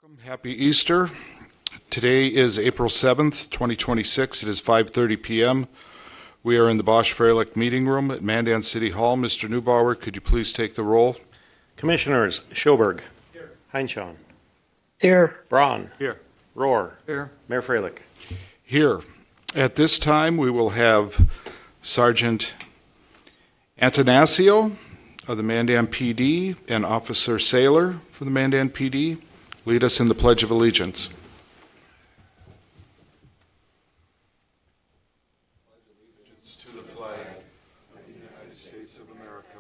Welcome. Happy Easter. Today is April 7th, 2026. It is 5:30 p.m. We are in the Bosch Freilich meeting room at Mandan City Hall. Mr. Neubauer, could you please take the roll? Commissioners Schoberg. Here. Heinshaw. Here. Braun. Here. Rohr. Here. Mayor Freilich. Here. At this time, we will have Sergeant Antanasio of the Mandan PD and Officer Saylor for the Mandan PD lead us in the Pledge of Allegiance. To the flag of the United States of America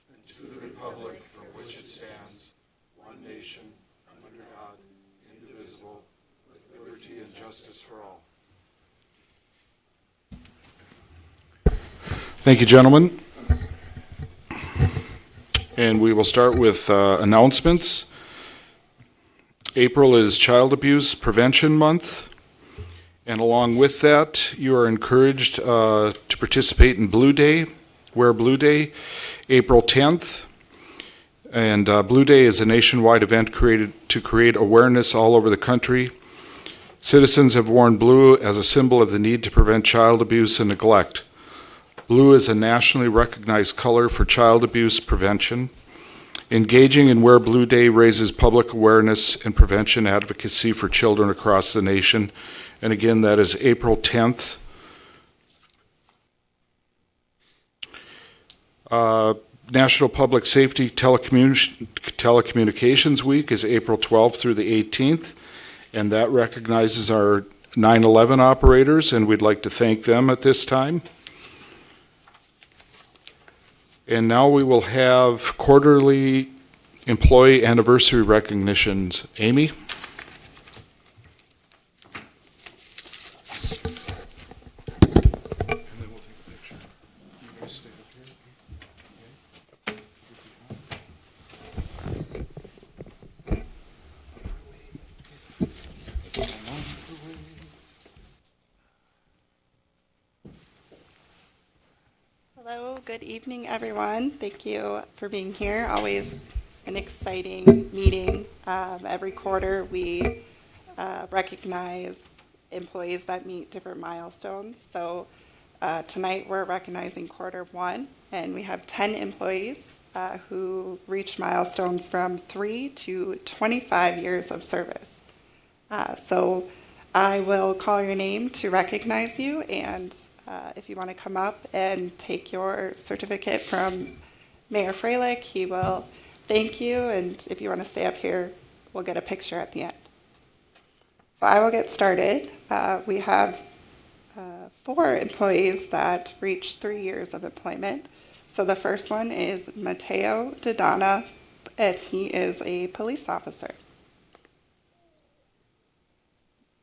and to the republic for which it stands, one nation, under God, indivisible, with liberty and justice for all. Thank you, gentlemen. And we will start with announcements. April is Child Abuse Prevention Month, and along with that, you are encouraged to participate in Blue Day, Wear Blue Day, April 10th. And Blue Day is a nationwide event created to create awareness all over the country. Citizens have worn blue as a symbol of the need to prevent child abuse and neglect. Blue is a nationally recognized color for child abuse prevention. Engaging in Wear Blue Day raises public awareness and prevention advocacy for children across the nation. And again, that is April 10th. National Public Safety Telecommunications Week is April 12th through the 18th, and that recognizes our 9/11 operators, and we'd like to thank them at this time. And now we will have quarterly employee anniversary recognitions. Amy? Hello, good evening, everyone. Thank you for being here. Always an exciting meeting. Every quarter, we recognize employees that meet different milestones. So tonight, we're recognizing quarter one, and we have 10 employees who reached milestones from 3 to 25 years of service. So I will call your name to recognize you, and if you want to come up and take your certificate from Mayor Freilich, he will thank you, and if you want to stay up here, we'll get a picture at the end. So I will get started. We have 4 employees that reached 3 years of employment. So the first one is Mateo Dodana, and he is a police officer.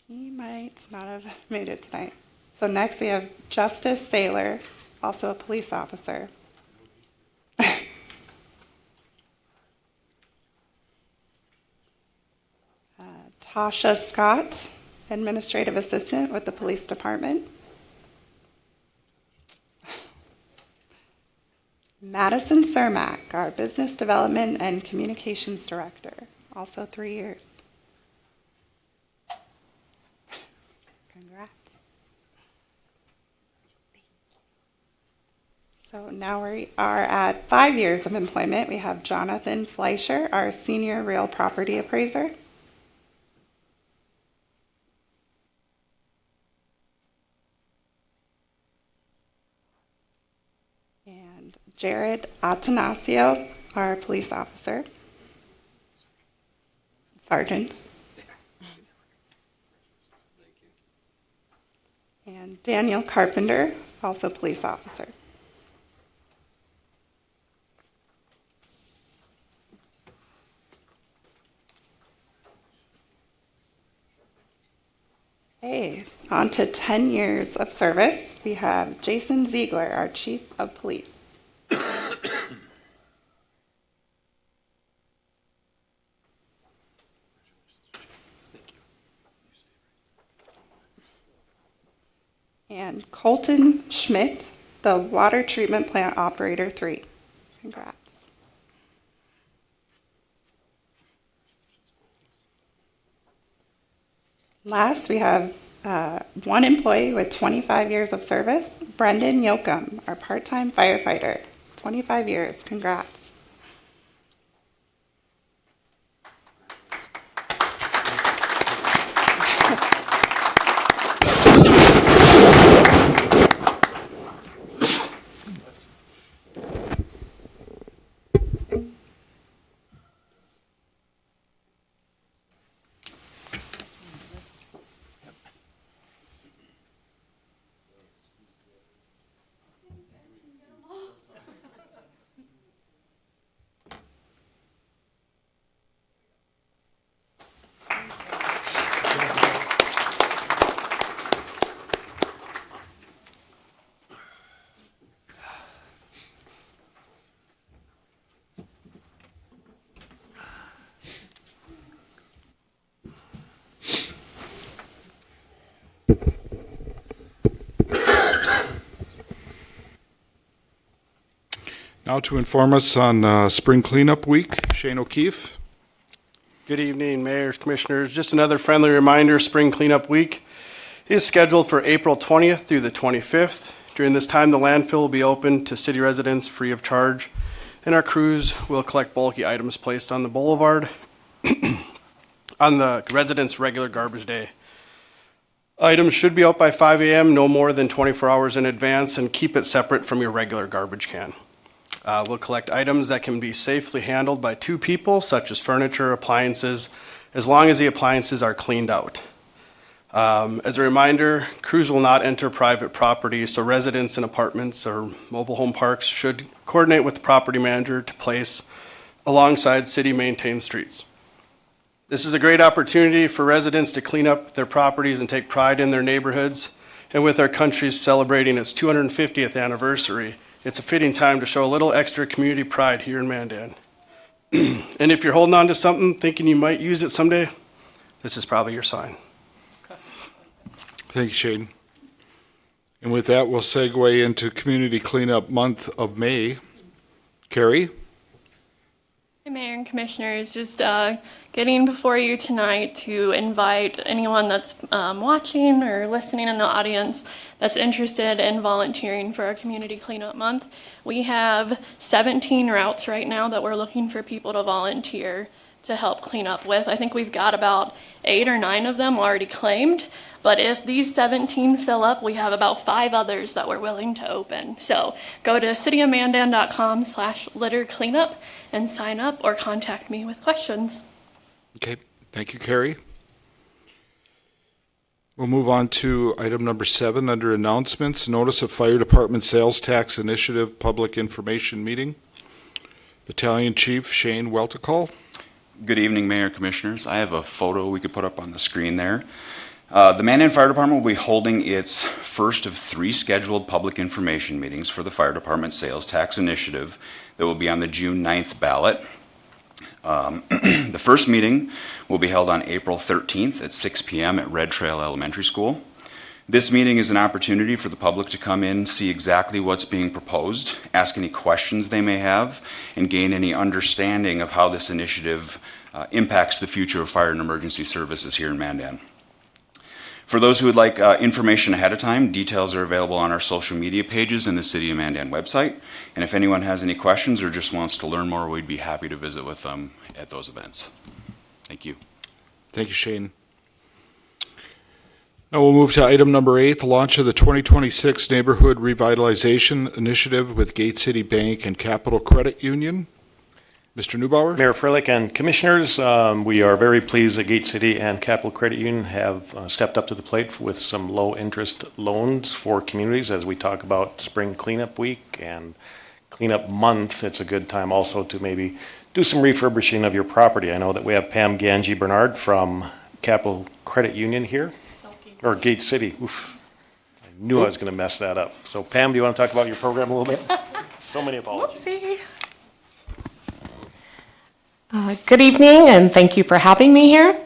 He might not have made it tonight. So next we have Justice Saylor, also a police officer. Tasha Scott, administrative assistant with the police department. Madison Cermak, our business development and communications director, also 3 years. Congrats. So now we are at 5 years of employment. We have Jonathan Fleischer, our senior real property appraiser. And Jared Atanasio, our police officer. Sergeant. And Daniel Carpenter, also police officer. Okay, on to 10 years of service. We have Jason Ziegler, our chief of police. And Colton Schmidt, the water treatment plant operator 3. Congrats. Last, we have one employee with 25 years of service, Brendan Yoakum, our part-time firefighter. 25 years. Congrats. Now to inform us on Spring Cleanup Week, Shane O'Keefe. Good evening, Mayors, Commissioners. Just another friendly reminder, Spring Cleanup Week is scheduled for April 20th through the 25th. During this time, the landfill will be open to city residents free of charge, and our crews will collect bulky items placed on the boulevard on the residents' regular garbage day. Items should be out by 5 a.m., no more than 24 hours in advance, and keep it separate from your regular garbage can. We'll collect items that can be safely handled by 2 people, such as furniture, appliances, as long as the appliances are cleaned out. As a reminder, crews will not enter private property, so residents in apartments or mobile home parks should coordinate with the property manager to place alongside city-maintained streets. This is a great opportunity for residents to clean up their properties and take pride in their neighborhoods. And with our country celebrating its 250th anniversary, it's a fitting time to show a little extra community pride here in Mandan. And if you're holding on to something, thinking you might use it someday, this is probably your sign. Thank you, Shane. And with that, we'll segue into Community Cleanup Month of May. Carrie? Hi, Mayor and Commissioners, just getting before you tonight to invite anyone that's watching or listening in the audience that's interested in volunteering for our Community Cleanup Month. We have 17 routes right now that we're looking for people to volunteer to help clean up with. I think we've got about 8 or 9 of them already claimed, but if these 17 fill up, we have about 5 others that we're willing to open. So go to cityofmandan.com/litter cleanup and sign up or contact me with questions. Okay, thank you, Carrie. We'll move on to item number 7 under announcements, notice of Fire Department Sales Tax Initiative Public Information Meeting. Battalion Chief Shane Welticall. Good evening, Mayor, Commissioners. I have a photo we could put up on the screen there. The Mandan Fire Department will be holding its first of 3 scheduled public information meetings for the Fire Department Sales Tax Initiative that will be on the June 9th ballot. The first meeting will be held on April 13th at 6 p.m. at Red Trail Elementary School. This meeting is an opportunity for the public to come in, see exactly what's being proposed, ask any questions they may have, and gain any understanding of how this initiative impacts the future of fire and emergency services here in Mandan. For those who would like information ahead of time, details are available on our social media pages and the City of Mandan website. And if anyone has any questions or just wants to learn more, we'd be happy to visit with them at those events. Thank you. Thank you, Shane. Now we'll move to item number 8, the launch of the 2026 Neighborhood Revitalization Initiative with Gate City Bank and Capital Credit Union. Mr. Neubauer? Mayor Freilich and Commissioners, we are very pleased that Gate City and Capital Credit Union have stepped up to the plate with some low-interest loans for communities as we talk about Spring Cleanup Week and Cleanup Month. It's a good time also to maybe do some refurbishing of your property. I know that we have Pam Ganji Bernard from Capital Credit Union here, or Gate City. Oof. I knew I was going to mess that up. So Pam, do you want to talk about your program a little bit? So many apologies. Whoopsie. Good evening, and thank you for having me here.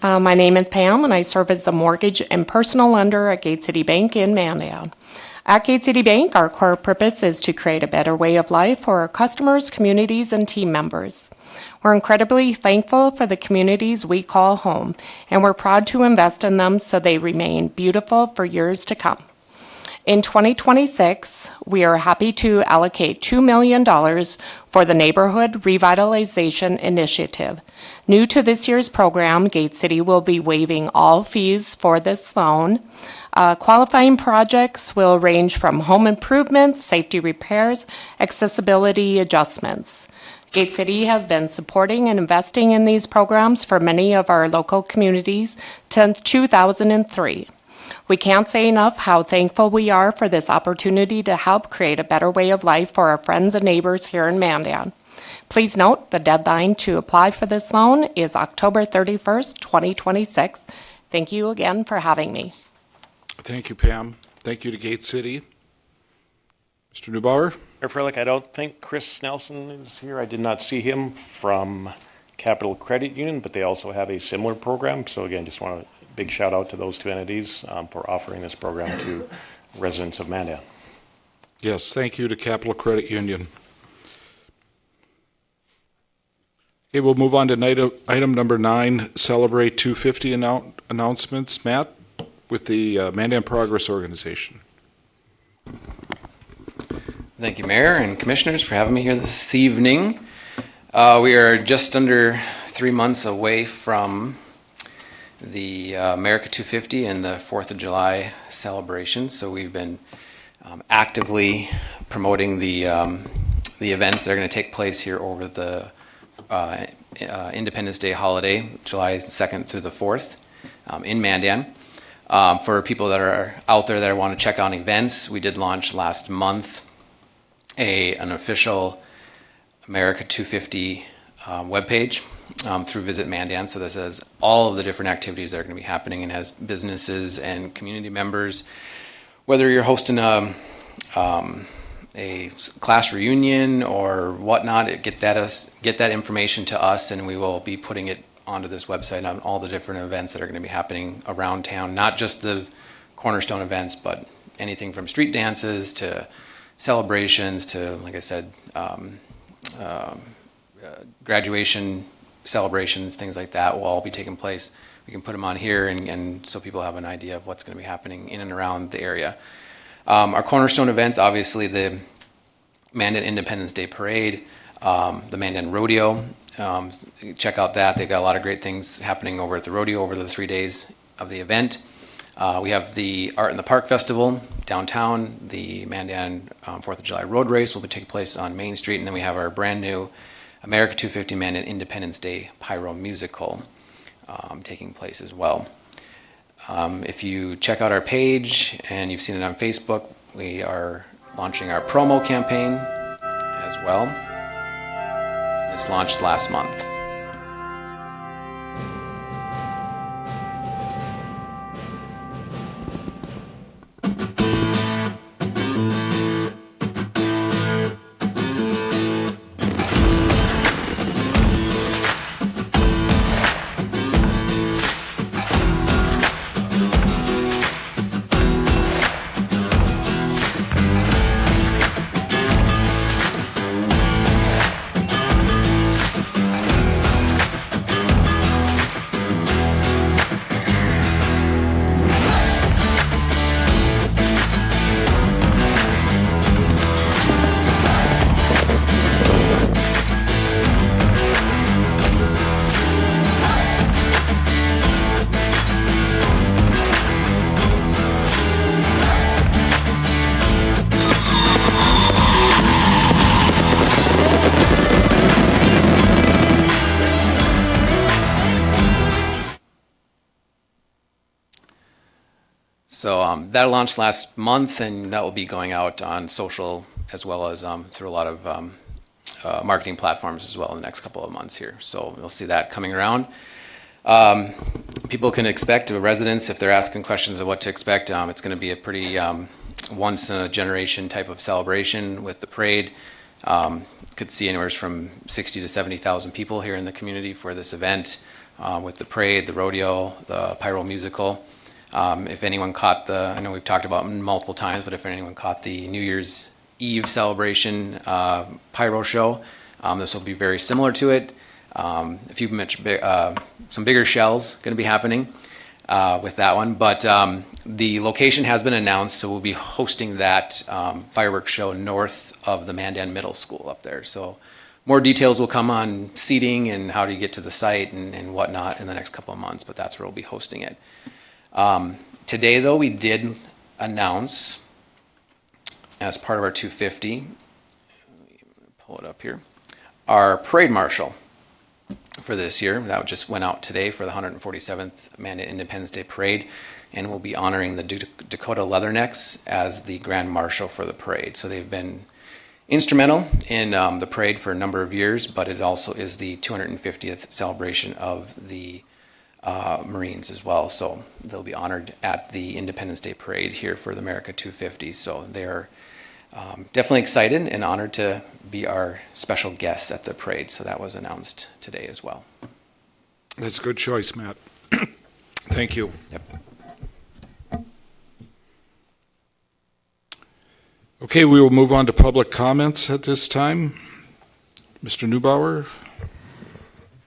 My name is Pam, and I serve as the mortgage and personal lender at Gate City Bank in Mandan. At Gate City Bank, our core purpose is to create a better way of life for our customers, communities, and team members. We're incredibly thankful for the communities we call home, and we're proud to invest in them so they remain beautiful for years to come. In 2026, we are happy to allocate $2 million for the Neighborhood Revitalization Initiative. New to this year's program, Gate City will be waiving all fees for this loan. Qualifying projects will range from home improvements, safety repairs, accessibility adjustments. Gate City has been supporting and investing in these programs for many of our local communities since 2003. We can't say enough how thankful we are for this opportunity to help create a better way of life for our friends and neighbors here in Mandan. Please note the deadline to apply for this loan is October 31st, 2026. Thank you again for having me. Thank you, Pam. Thank you to Gate City. Mr. Neubauer? Mayor Freilich, I don't think Chris Nelson is here. I did not see him from Capital Credit Union, but they also have a similar program. So again, just want a big shout out to those two entities for offering this program to residents of Mandan. Yes, thank you to Capital Credit Union. Okay, we'll move on to item number 9, Celebrate 250 announcements. Matt, with the Mandan Progress Organization. Thank you, Mayor and Commissioners, for having me here this evening. We are just under 3 months away from the America 250 and the 4th of July celebrations, so we've been actively promoting the events that are going to take place here over the Independence Day holiday, July 2nd through the 4th in Mandan. For people that are out there that want to check on events, we did launch last month an official America 250 webpage through Visit Mandan. So this has all of the different activities that are going to be happening, and has businesses and community members, whether you're hosting a class reunion or whatnot, get that information to us, and we will be putting it onto this website on all the different events that are going to be happening around town, not just the cornerstone events, but anything from street dances to celebrations to, like I said, graduation celebrations, things like that will all be taking place. We can put them on here, and so people have an idea of what's going to be happening in and around the area. Our cornerstone events, obviously the Mandan Independence Day Parade, the Mandan Rodeo. Check out that. They've got a lot of great things happening over at the rodeo over the 3 days of the event. We have the Art in the Park Festival downtown. The Mandan 4th of July Road Race will be taking place on Main Street. And then we have our brand new America 250 Mandan Independence Day Pyro Musical taking place as well. If you check out our page, and you've seen it on Facebook, we are launching our promo campaign as well. This launched last month. So that launched last month, and that will be going out on social as well as through a lot of marketing platforms as well in the next couple of months here. So you'll see that coming around. People can expect, residents, if they're asking questions of what to expect, it's going to be a pretty once-in-a-generation type of celebration with the parade. Could see anywhere from 60 to 70,000 people here in the community for this event. with the parade, the rodeo, the pyro musical. If anyone caught I know we've talked about it multiple times, but if anyone caught the New Year's Eve celebration pyro show, this will be very similar to it. Some bigger shells going to be happening with that one, but the location has been announced, so we'll be hosting that fireworks show north of the Mandan Middle School up there. So more details will come on seating and how to get to the site and whatnot in the next couple of months, but that's where we'll be hosting it. Today, though, we did announce, as part of our 250, let me pull it up here, our parade marshal for this year. That just went out today for the 147th Mandan Independence Day Parade, and we'll be honoring the Dakota Leathernecks as the Grand Marshal for the parade. So they've been instrumental in the parade for a number of years, but it also is the 250th celebration of the Marines as well. So they'll be honored at the Independence Day Parade here for the America 250. So they're definitely excited and honored to be our special guests at the parade. So that was announced today as well. That's a good choice, Matt. Thank you. Yep. Okay, we will move on to public comments at this time. Mr. Neubauer?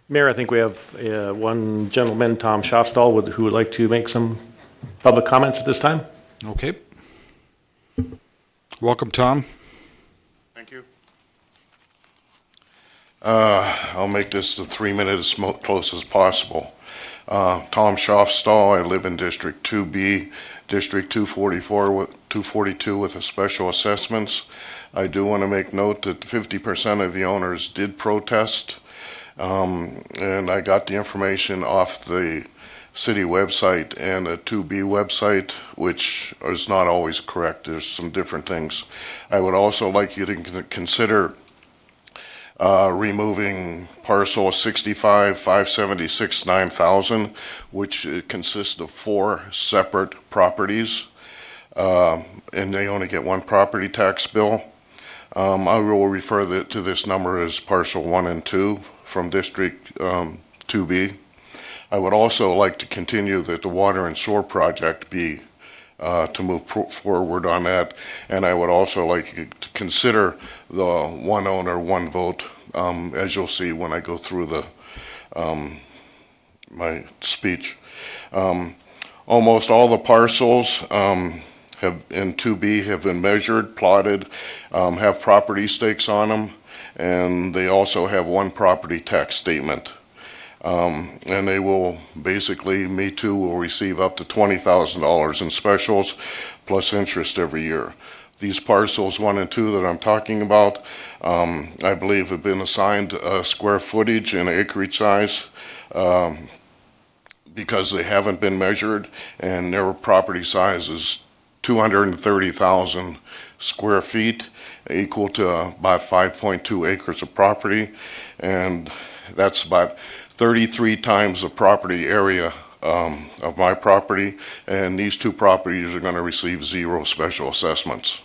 Mayor, I think we have one gentleman, Tom Schaafstall, who would like to make some public comments at this time. Okay. Welcome, Tom. Thank you. I'll make this the 3 minutes as close as possible. Tom Schaafstall, I live in District 2B, District 242 with the special assessments. I do want to make note that 50% of the owners did protest, and I got the information off the city website and the 2B website, which is not always correct. There's some different things. I would also like you to consider removing parcel 65-576-9000, which consists of 4 separate properties, and they only get one property tax bill. I will refer to this number as parcel 1 and 2 from District 2B. I would also like to continue that the water and sewer project be to move forward on that, and I would also like you to consider the one owner, one vote, as you'll see when I go through the my speech. Almost all the parcels have in 2B have been measured, plotted, have property stakes on them, and they also have one property tax statement. And they will basically, me too, will receive up to $20,000 in specials plus interest every year. These parcels 1 and 2 that I'm talking about, I believe have been assigned square footage and acreage size because they haven't been measured, and their property size is 230,000 square feet, equal to about 5.2 acres of property, and that's about 33 times the property area of my property, and these 2 properties are going to receive 0 special assessments.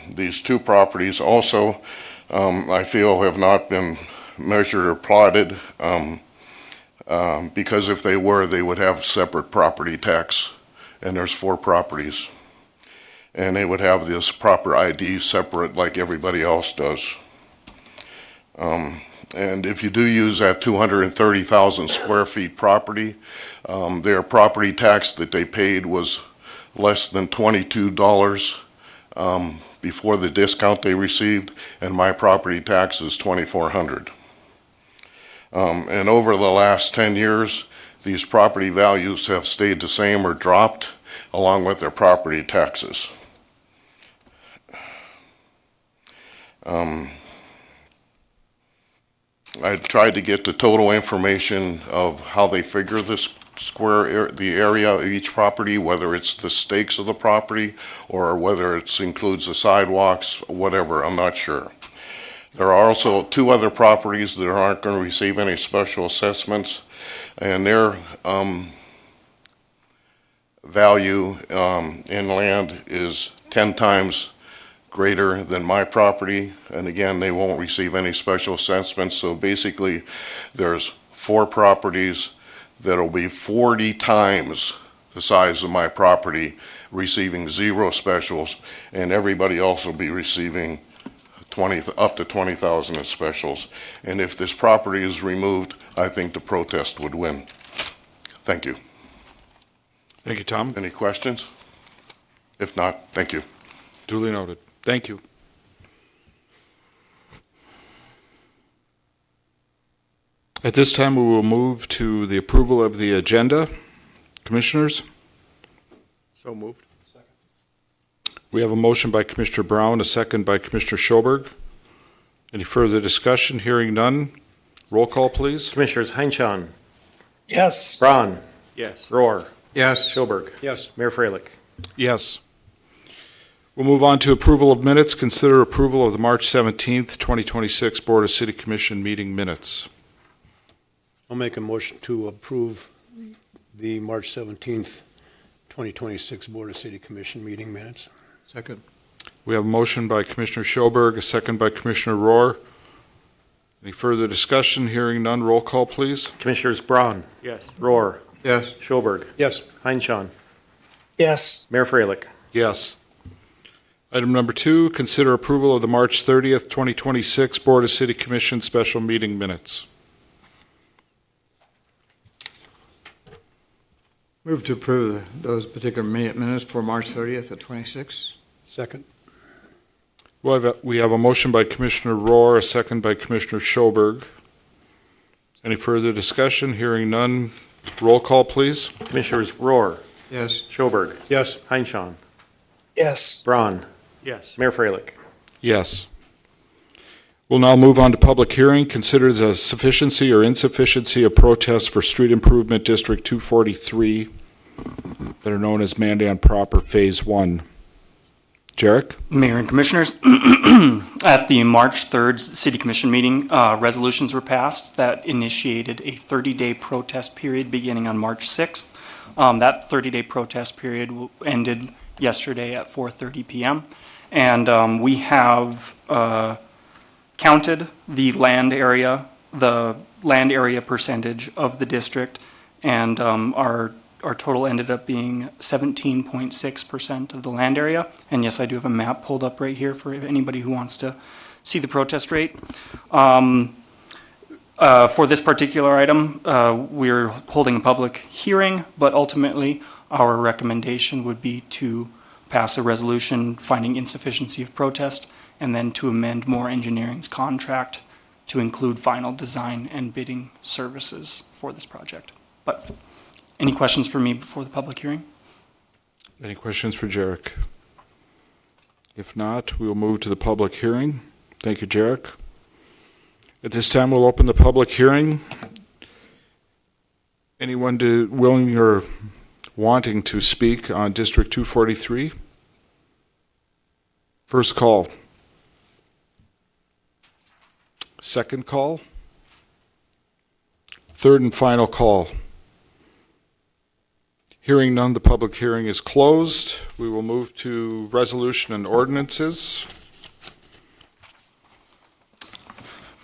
These 2 properties also, I feel, have not been measured or plotted because if they were, they would have separate property tax, and there's 4 properties. And they would have this proper ID separate like everybody else does. And if you do use that 230,000 square feet property, their property tax that they paid was less than $22 before the discount they received, and my property tax is $2,400. And over the last 10 years, these property values have stayed the same or dropped along with their property taxes. I tried to get the total information of how they figure this the area of each property, whether it's the stakes of the property or whether it includes the sidewalks, whatever, I'm not sure. There are also 2 other properties that aren't going to receive any special assessments, and their value in land is 10 times greater than my property, and again, they won't receive any special assessments. So basically, there's 4 properties that'll be 40 times the size of my property, receiving 0 specials, and everybody else will be receiving up to 20,000 in specials. And if this property is removed, I think the protest would win. Thank you. Thank you, Tom. Any questions? If not, thank you. Duly noted. Thank you. At this time, we will move to the approval of the agenda. Commissioners? So moved. We have a motion by Commissioner Brown, a second by Commissioner Schoberg. Any further discussion? Hearing none. Roll call, please. Commissioners Heinchan, Yes. Braun, Yes. Rohr, Yes. Schoberg, Yes. Mayor Freilich. Yes. We'll move on to approval of minutes. Consider approval of the March 17th, 2026 Board of City Commission meeting minutes. I'll make a motion to approve the March 17th, 2026 Board of City Commission meeting minutes. Second. We have a motion by Commissioner Schoberg, a second by Commissioner Rohr. Any further discussion? Hearing none. Roll call, please. Commissioners Braun, Yes. Rohr, Yes. Schoberg, Yes. Heinchan, Yes. Mayor Freilich. Yes. Item number 2, consider approval of the March 30th, 2026 Board of City Commission special meeting minutes. Move to approve those particular minutes for March 30th at 26. Second. We have a motion by Commissioner Rohr, a second by Commissioner Schoberg. Any further discussion? Hearing none. Roll call, please. Commissioners Rohr, Yes. Schoberg, Yes. Heinchan, Yes. Braun, Yes. Mayor Freilich. Yes. We'll now move on to public hearing. Consider the sufficiency or insufficiency of protests for Street Improvement District 243 that are known as Mandan Proper Phase 1. Jarek? Mayor and Commissioners, at the March 3rd City Commission meeting, resolutions were passed that initiated a 30-day protest period beginning on March 6th. That 30-day protest period ended yesterday at 4:30 p.m. And we have counted the land area percentage of the district, and our total ended up being 17.6% of the land area. And yes, I do have a map pulled up right here for anybody who wants to see the protest rate. For this particular item, we're holding a public hearing, but ultimately our recommendation would be to pass a resolution finding insufficiency of protest and then to amend Moore Engineering's contract to include final design and bidding services for this project. But any questions for me before the public hearing? Any questions for Jarek? If not, we will move to the public hearing. Thank you, Jarek. At this time, we'll open the public hearing. Anyone willing or wanting to speak on District 243? First call. Second call. Third and final call. Hearing none, the public hearing is closed. We will move to resolution and ordinances.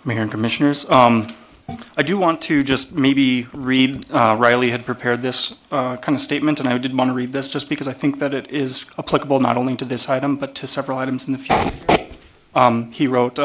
Mayor and Commissioners, I do want to just maybe read, Riley had prepared this kind of statement, and I did want to read this just because I think that it is applicable not only to this item, but to several items in the future. He wrote,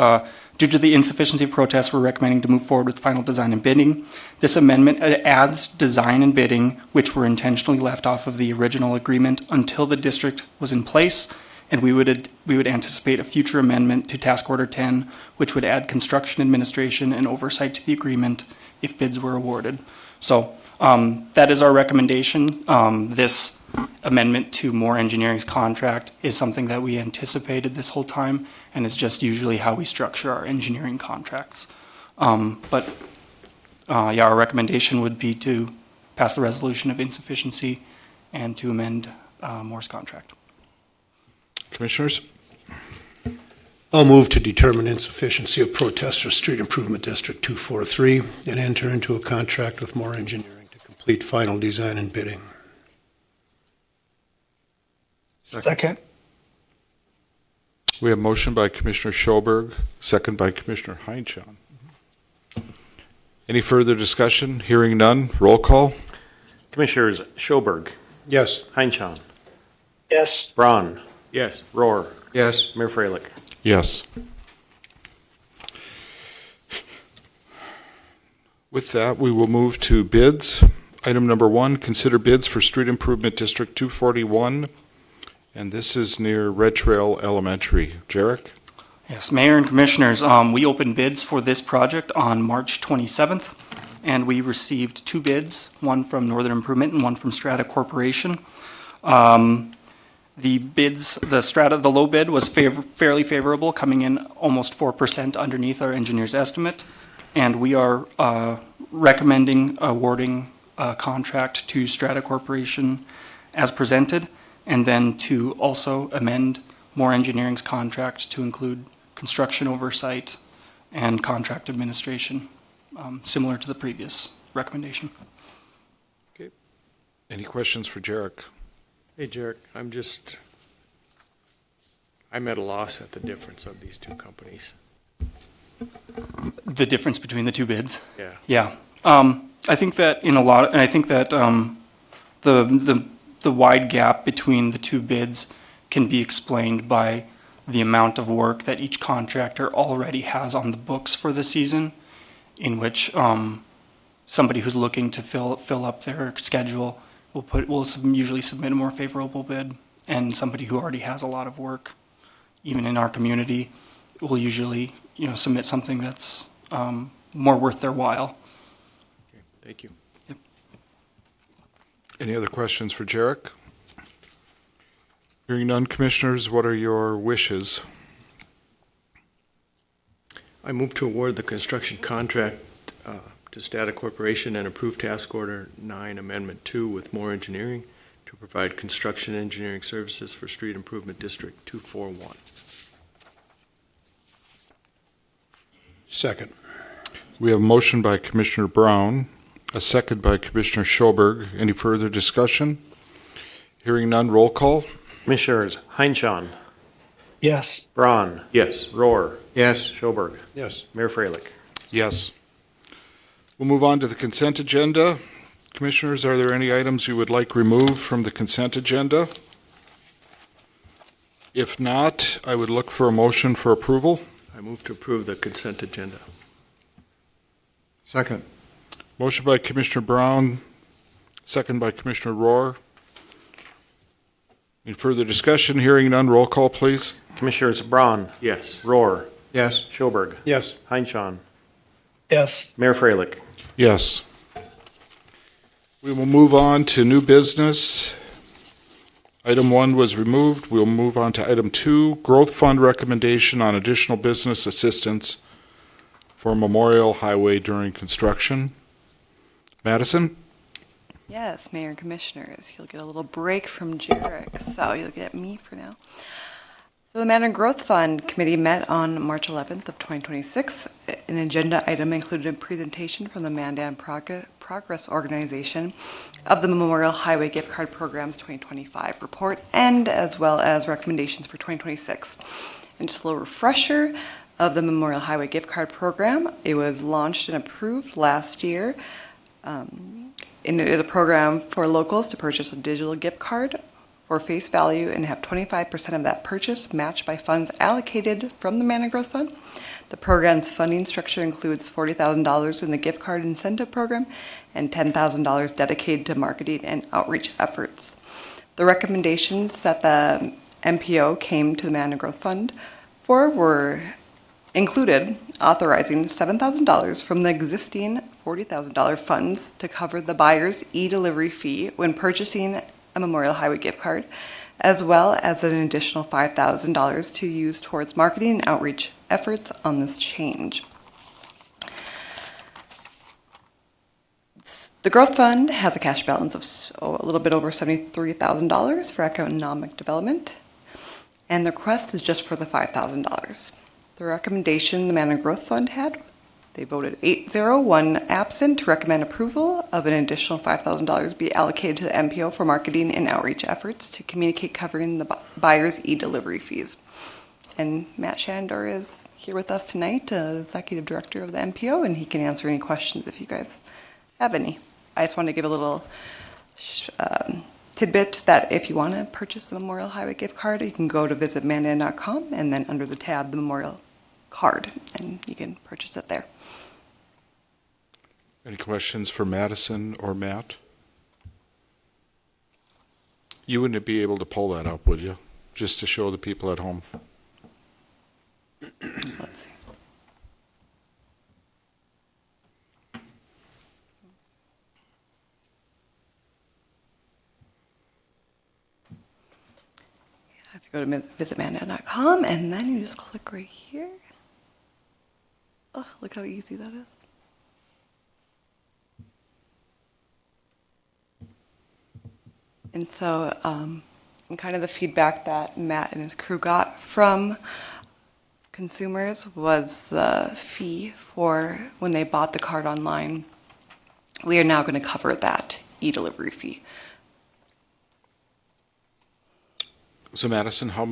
due to the insufficiency of protests, we're recommending to move forward with final design and bidding. This amendment adds design and bidding, which were intentionally left off of the original agreement until the district was in place, and we would anticipate a future amendment to Task Order 10, which would add construction administration and oversight to the agreement if bids were awarded. So that is our recommendation. This amendment to Moore Engineering's contract is something that we anticipated this whole time, and is just usually how we structure our engineering contracts. But our recommendation would be to pass the resolution of insufficiency and to amend Moore's contract. Commissioners? I'll move to determine insufficiency of protest for Street Improvement District 243 and enter into a contract with Moore Engineering to complete final design and bidding. Second. We have motion by Commissioner Schoberg, second by Commissioner Heinchan. Any further discussion? Hearing none, roll call. Commissioners Schoberg, Yes. Heinchan, Yes. Braun, Yes. Rohr, Yes. Mayor Freilich. Yes. With that, we will move to bids. Item number 1, consider bids for Street Improvement District 241, and this is near Red Trail Elementary. Jarek? Yes, Mayor and Commissioners, we opened bids for this project on March 27th, and we received 2 bids, one from Northern Improvement and one from Strata Corporation. The bids, the low bid was fairly favorable, coming in almost 4% underneath our engineer's estimate, and we are recommending awarding a contract to Strata Corporation as presented, and then to also amend Moore Engineering's contract to include construction oversight and contract administration, similar to the previous recommendation. Any questions for Jarek? Hey, Jarek, I'm at a loss at the difference of these two companies. The difference between the 2 bids? Yeah. Yeah. I think that the wide gap between the 2 bids can be explained by the amount of work that each contractor already has on the books for the season, in which somebody who's looking to fill up their schedule will usually submit a more favorable bid, and somebody who already has a lot of work, even in our community, will usually submit something that's more worth their while. Okay, thank you. Yep. Any other questions for Jarek? Hearing none, Commissioners, what are your wishes? I move to award the construction contract to Strata Corporation and approve Task Order 9, Amendment 2 with Moore Engineering to provide construction engineering services for Street Improvement District 241. Second. We have a motion by Commissioner Brown, a second by Commissioner Schoberg. Any further discussion? Hearing none, roll call. Commissioners Heinchan, Yes. Braun, Yes. Rohr, Yes. Schoberg, Yes. Mayor Freilich. Yes. We'll move on to the consent agenda. Commissioners, are there any items you would like removed from the consent agenda? If not, I would look for a motion for approval. I move to approve the consent agenda. Second. Motion by Commissioner Brown, second by Commissioner Rohr. Any further discussion? Hearing none, roll call, please. Commissioners Braun, Yes. Rohr, Yes. Schoberg, Yes. Heinchan, Yes. Mayor Freilich. Yes. We will move on to new business. Item 1 was removed. We'll move on to item 2, Growth Fund recommendation on additional business assistance for Memorial Highway during construction. Madison? Yes, Mayor and Commissioners, you'll get a little break from Jarek, so you'll get me for now. So the Mandan Growth Fund Committee met on March 11th of 2026. An agenda item included a presentation from the Mandan Progress Organization of the Memorial Highway Gift Card Program's 2025 report, and as well as recommendations for 2026. And just a little refresher of the Memorial Highway Gift Card Program. It was launched and approved last year. And it is a program for locals to purchase a digital gift card for face value and have 25% of that purchase matched by funds allocated from the Mandan Growth Fund. The program's funding structure includes $40,000 in the gift card incentive program and $10,000 dedicated to marketing and outreach efforts. The recommendations that the MPO came to the Mandan Growth Fund for were included authorizing $7,000 from the existing $40,000 funds to cover the buyer's e-delivery fee when purchasing a Memorial Highway gift card, as well as an additional $5,000 to use towards marketing and outreach efforts on this change. The Growth Fund has a cash balance of a little bit over $73,000 for economic development, and the request is just for the $5,000. The recommendation the Mandan Growth Fund had, they voted 8-0, absent, to recommend approval of an additional $5,000 be allocated to the MPO for marketing and outreach efforts to communicate covering the buyer's e-delivery fees. And Matt Shandor is here with us tonight, Executive Director of the MPO, and he can answer any questions if you guys have any. I just want to give a little tidbit that if you want to purchase the Memorial Highway gift card, you can go to visitmandan.com and then under the tab, the Memorial Card, and you can purchase it there. Any questions for Madison or Matt? You wouldn't be able to pull that up, would you? Just to show the people at home. Let's see. If you go to visitmandan.com and then you just click right here. Oh, look how easy that is. And so, and kind of the feedback that Matt and his crew got from consumers was the fee for when they bought the card online. We are now going to cover that e-delivery fee. So Madison, Matt, how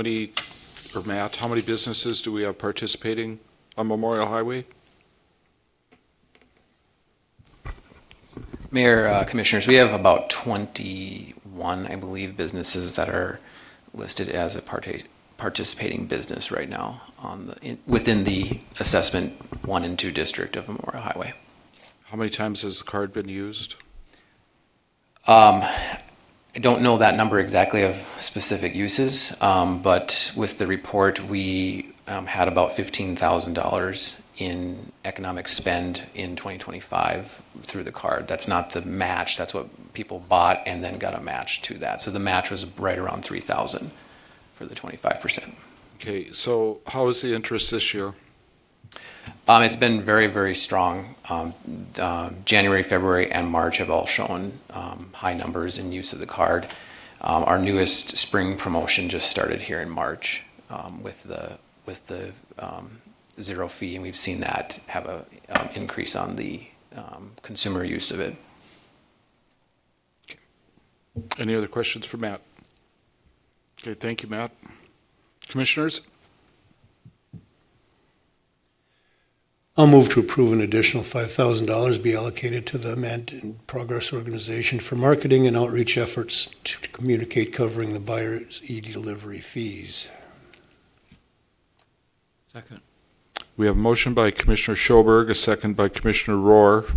many businesses do we have participating on Memorial Highway? Mayor, Commissioners, we have about 21, I believe, businesses that are listed as a participating business right now within the Assessment 1 and 2 district of Memorial Highway. How many times has the card been used? I don't know that number exactly of specific uses, but with the report, we had about $15,000 in economic spend in 2025 through the card. That's not the match. That's what people bought and then got a match to that. So the match was right around $3,000 for the 25%. Okay, so how is the interest this year? It's been very, very strong. January, February, and March have all shown high numbers in use of the card. Our newest spring promotion just started here in March with the zero fee, and we've seen that have a increase on the consumer use of it. Any other questions for Matt? Okay, thank you, Matt. Commissioners? I'll move to approve an additional $5,000 be allocated to the Mandan Progress Organization for marketing and outreach efforts to communicate covering the buyer's e-delivery fees. Second. We have a motion by Commissioner Schoberg, a second by Commissioner Rohr.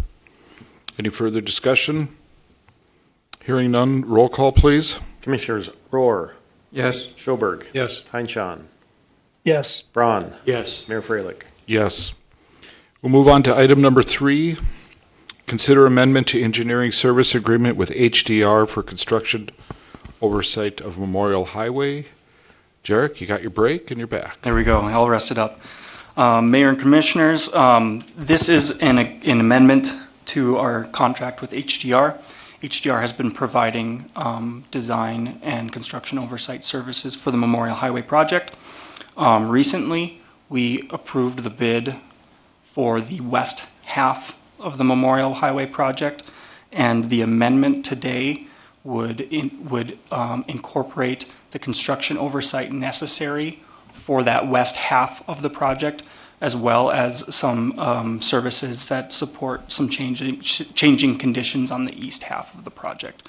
Any further discussion? Hearing none, roll call, please. Commissioners Rohr, Yes. Schoberg, Yes. Heinchan, Yes. Braun, Yes. Mayor Freilich. Yes. We'll move on to item number 3. Consider amendment to engineering service agreement with HDR for construction oversight of Memorial Highway. Jarek, you got your break and you're back. There we go. I'll rest it up. Mayor and Commissioners, this is an amendment to our contract with HDR. HDR has been providing design and construction oversight services for the Memorial Highway project. Recently, we approved the bid for the west half of the Memorial Highway project, and the amendment today would incorporate the construction oversight necessary for that west half of the project, as well as some services that support some changing conditions on the east half of the project.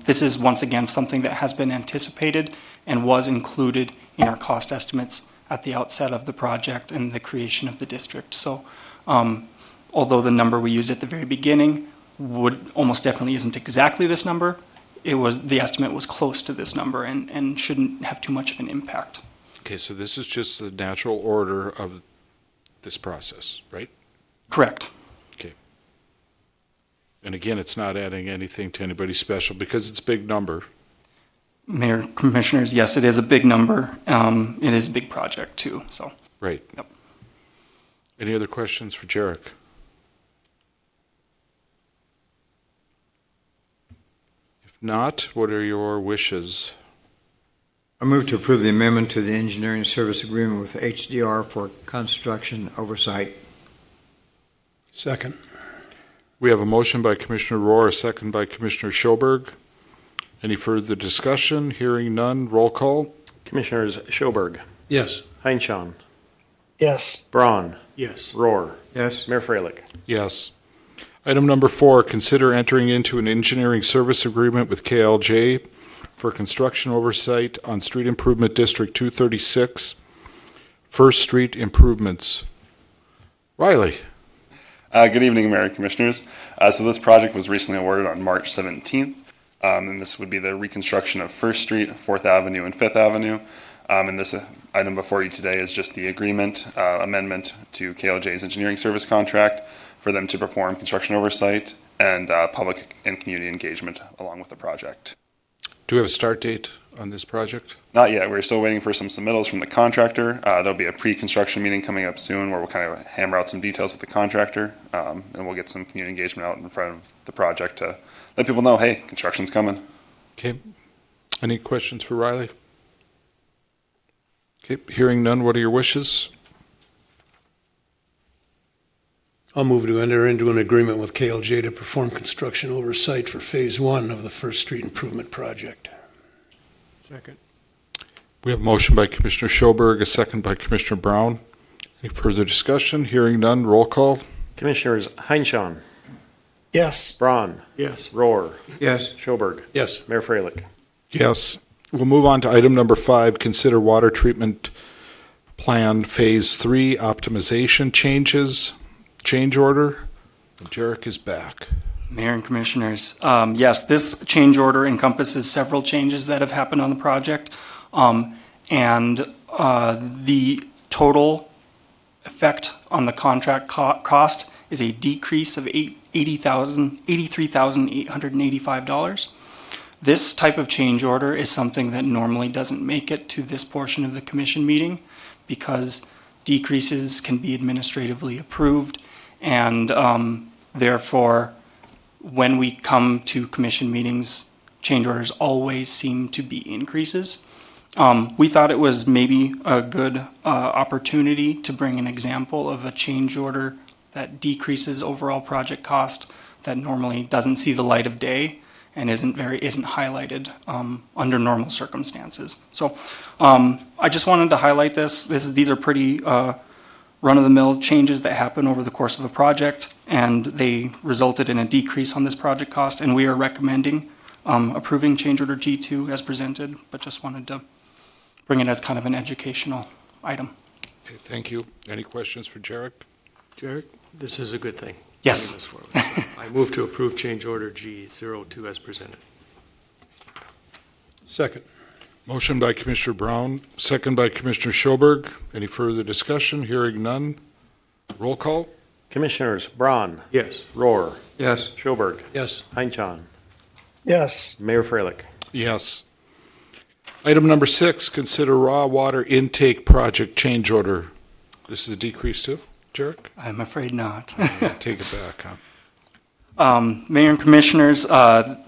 This is once again something that has been anticipated and was included in our cost estimates at the outset of the project and the creation of the district. So although the number we used at the very beginning would almost definitely isn't exactly this number, the estimate was close to this number and shouldn't have too much of an impact. Okay, so this is just the natural order of this process, right? Correct. Okay. And again, it's not adding anything to anybody special because it's a big number. Mayor, Commissioners, yes, it is a big number. It is a big project too, so. Right. Yep. Any other questions for Jarek? If not, what are your wishes? I move to approve the amendment to the engineering service agreement with HDR for construction oversight. Second. We have a motion by Commissioner Rohr, a second by Commissioner Schoberg. Any further discussion? Hearing none, roll call. Commissioners Schoberg, Yes. Heinchan, Yes. Braun, Yes. Rohr, Yes. Mayor Freilich. Yes. Item number 4, consider entering into an engineering service agreement with KLJ for construction oversight on Street Improvement District 236, First Street improvements. Riley? Good evening, Mayor and Commissioners. So this project was recently awarded on March 17th, and this would be the reconstruction of First Street, 4th Avenue, and 5th Avenue. And this item before you today is just the agreement amendment to KLJ's engineering service contract for them to perform construction oversight and public and community engagement along with the project. Do we have a start date on this project? Not yet. We're still waiting for some submittals from the contractor. There'll be a pre-construction meeting coming up soon where we'll kind of hammer out some details with the contractor, and we'll get some community engagement out in front of the project to let people know, hey, construction's coming. Okay. Any questions for Riley? Okay, hearing none, what are your wishes? I'll move to enter into an agreement with KLJ to perform construction oversight for Phase 1 of the First Street Improvement Project. Second. We have a motion by Commissioner Schoberg, a second by Commissioner Brown. Any further discussion? Hearing none, roll call. Commissioners Heinchan, Yes. Braun, Yes. Rohr, Yes. Schoberg, Yes. Mayor Freilich. Yes. We'll move on to item number 5, consider water treatment plan Phase 3 optimization changes, change order. Jarek is back. Mayor and Commissioners, yes, this change order encompasses several changes that have happened on the project, and the total effect on the contract cost is a decrease of $83,885. This type of change order is something that normally doesn't make it to this portion of the commission meeting because decreases can be administratively approved, and therefore, when we come to commission meetings, change orders always seem to be increases. We thought it was maybe a good opportunity to bring an example of a change order that decreases overall project cost that normally doesn't see the light of day and isn't highlighted under normal circumstances. So I just wanted to highlight this. These are pretty run-of-the-mill changes that happen over the course of a project, and they resulted in a decrease on this project cost, and we are recommending approving change order G2 as presented, but just wanted to bring it as kind of an educational item. Okay, thank you. Any questions for Jarek? Jarek, this is a good thing. Yes. This forward. I move to approve change order G02 as presented. Second. Motion by Commissioner Brown, second by Commissioner Schoberg. Any further discussion? Hearing none. Roll call. Commissioners Braun, Yes. Rohr, Yes. Schoberg, Yes. Heinchan, Yes. Mayor Freilich. Yes. Item number 6, consider raw water intake project change order. This is a decrease too, Jarek? I'm afraid not. Take it back, huh? Mayor and Commissioners,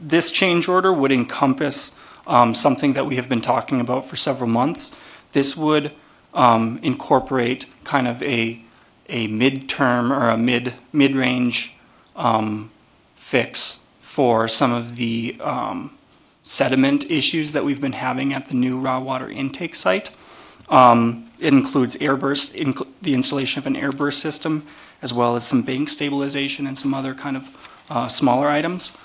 this change order would encompass something that we have been talking about for several months. This would incorporate kind of a midterm or a mid-range fix for some of the sediment issues that we've been having at the new raw water intake site. It includes the installation of an airburst system, as well as some bank stabilization and some other kind of smaller items.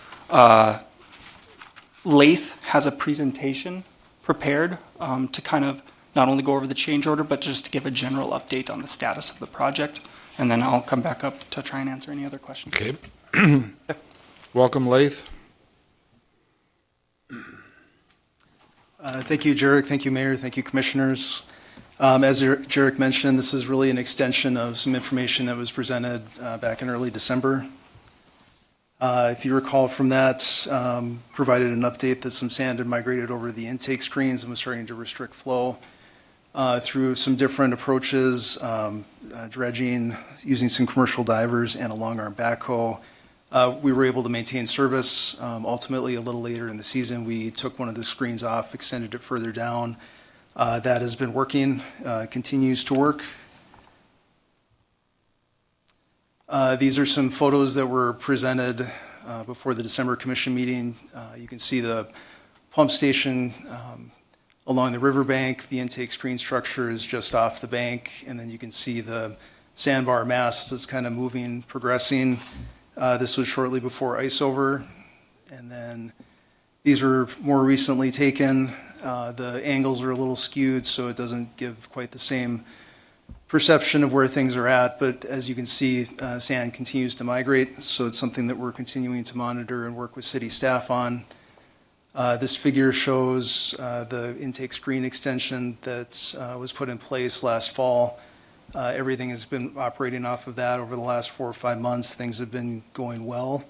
Lathe has a presentation prepared to kind of not only go over the change order, but just to give a general update on the status of the project. And then I'll come back up to try and answer any other questions. Okay. Welcome, Lath. Thank you, Jarek. Thank you, Mayor. Thank you, Commissioners. As Jarek mentioned, this is really an extension of some information that was presented back in early December. If you recall from that, provided an update that some sand had migrated over the intake screens and was starting to restrict flow through some different approaches, dredging, using some commercial divers, and along our backhoe. We were able to maintain service. Ultimately, a little later in the season, we took one of the screens off, extended it further down. That has been working, continues to work. These are some photos that were presented before the December Commission meeting. You can see the pump station along the riverbank. The intake screen structure is just off the bank, and then you can see the sandbar mass that's kind of moving, progressing. This was shortly before ice over, and then these were more recently taken. The angles are a little skewed, so it doesn't give quite the same perception of where things are at, but as you can see, sand continues to migrate, so it's something that we're continuing to monitor and work with city staff on. This figure shows the intake screen extension that was put in place last fall. Everything has been operating off of that over the last 4 or 5 months. Things have been going well,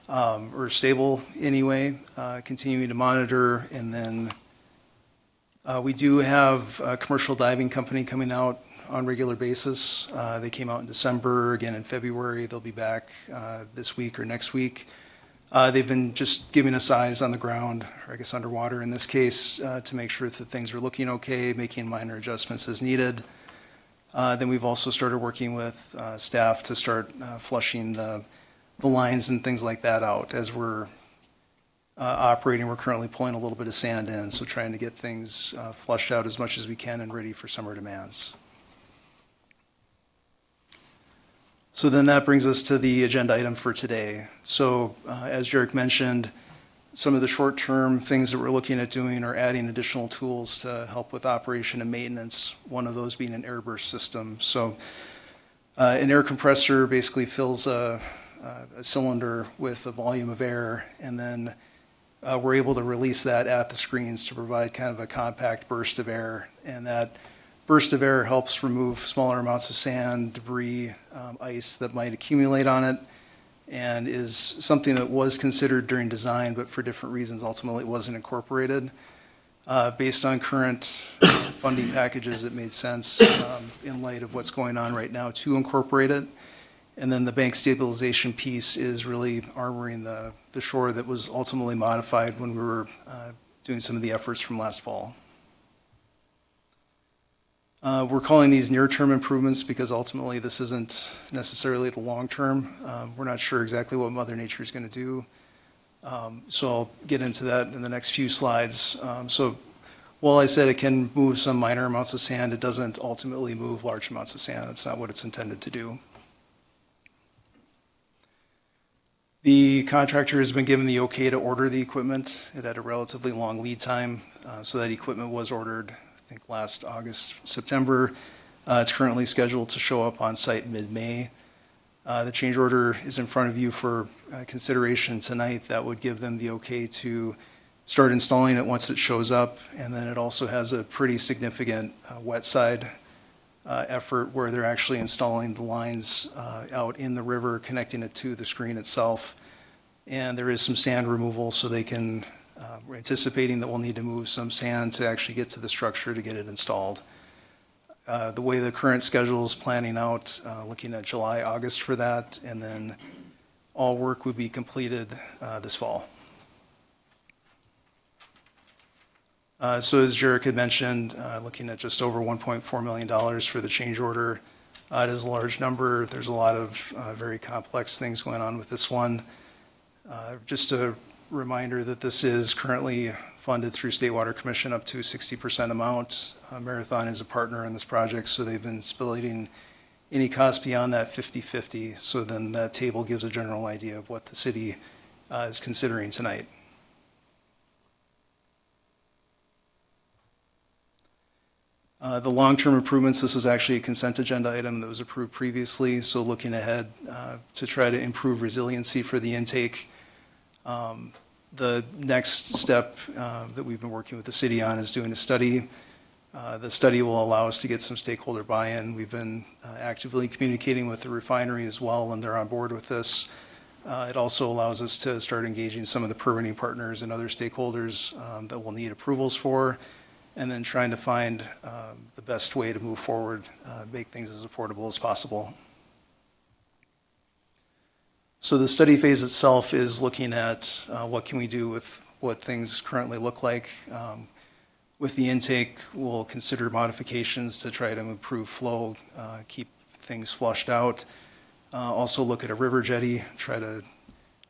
or stable anyway, continuing to monitor. And then we do have a commercial diving company coming out on a regular basis. They came out in December, again in February. They'll be back this week or next week. They've been just giving us eyes on the ground, or I guess underwater in this case, to make sure that things are looking okay, making minor adjustments as needed. Then we've also started working with staff to start flushing the lines and things like that out. As we're operating, we're currently pulling a little bit of sand in, so trying to get things flushed out as much as we can and ready for summer demands. So then that brings us to the agenda item for today. So as Jarek mentioned, some of the short-term things that we're looking at doing are adding additional tools to help with operation and maintenance, one of those being an air burst system. So an air compressor basically fills a cylinder with a volume of air, and then we're able to release that at the screens to provide kind of a compact burst of air. And that burst of air helps remove smaller amounts of sand, debris, ice that might accumulate on it, and is something that was considered during design, but for different reasons ultimately wasn't incorporated. Based on current funding packages, it made sense in light of what's going on right now to incorporate it. And then the bank stabilization piece is really armoring the shore that was ultimately modified when we were doing some of the efforts from last fall. We're calling these near-term improvements because ultimately this isn't necessarily the long-term. We're not sure exactly what Mother Nature is going to do. So I'll get into that in the next few slides. So while I said it can move some minor amounts of sand, it doesn't ultimately move large amounts of sand. That's not what it's intended to do. The contractor has been given the okay to order the equipment. It had a relatively long lead time, so that equipment was ordered I think last August, September. It's currently scheduled to show up on site mid-May. The change order is in front of you for consideration tonight. That would give them the okay to start installing it once it shows up. And then it also has a pretty significant wet side effort where they're actually installing the lines out in the river, connecting it to the screen itself. And there is some sand removal, so they can we're anticipating that we'll need to move some sand to actually get to the structure to get it installed. The way the current schedule is planning out, looking at July, August for that, and then all work would be completed this fall. So as Jarek had mentioned, looking at just over $1.4 million for the change order. It is a large number. There's a lot of very complex things going on with this one. Just a reminder that this is currently funded through State Water Commission up to 60% amount. Marathon is a partner in this project, so they've been splitting any cost beyond that 50-50. So then that table gives a general idea of what the city is considering tonight. The long-term improvements, this was actually a consent agenda item that was approved previously. So looking ahead to try to improve resiliency for the intake. The next step that we've been working with the city on is doing a study. The study will allow us to get some stakeholder buy-in. We've been actively communicating with the refinery as well, and they're on board with this. It also allows us to start engaging some of the permitting partners and other stakeholders that we'll need approvals for, and then trying to find the best way to move forward, make things as affordable as possible. So the study phase itself is looking at what can we do with what things currently look like. With the intake, we'll consider modifications to try to improve flow, keep things flushed out. Also look at a river jetty, try to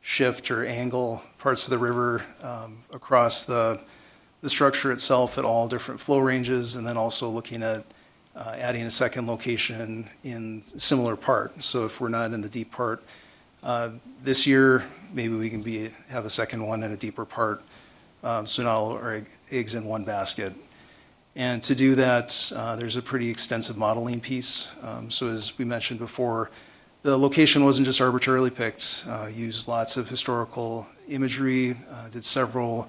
shift or angle parts of the river across the the structure itself at all different flow ranges, and then also looking at adding a second location in similar part. So if we're not in the deep part this year, maybe we can have a second one in a deeper part. So now all our eggs in one basket. And to do that, there's a pretty extensive modeling piece. So as we mentioned before, the location wasn't just arbitrarily picked. Used lots of historical imagery, did several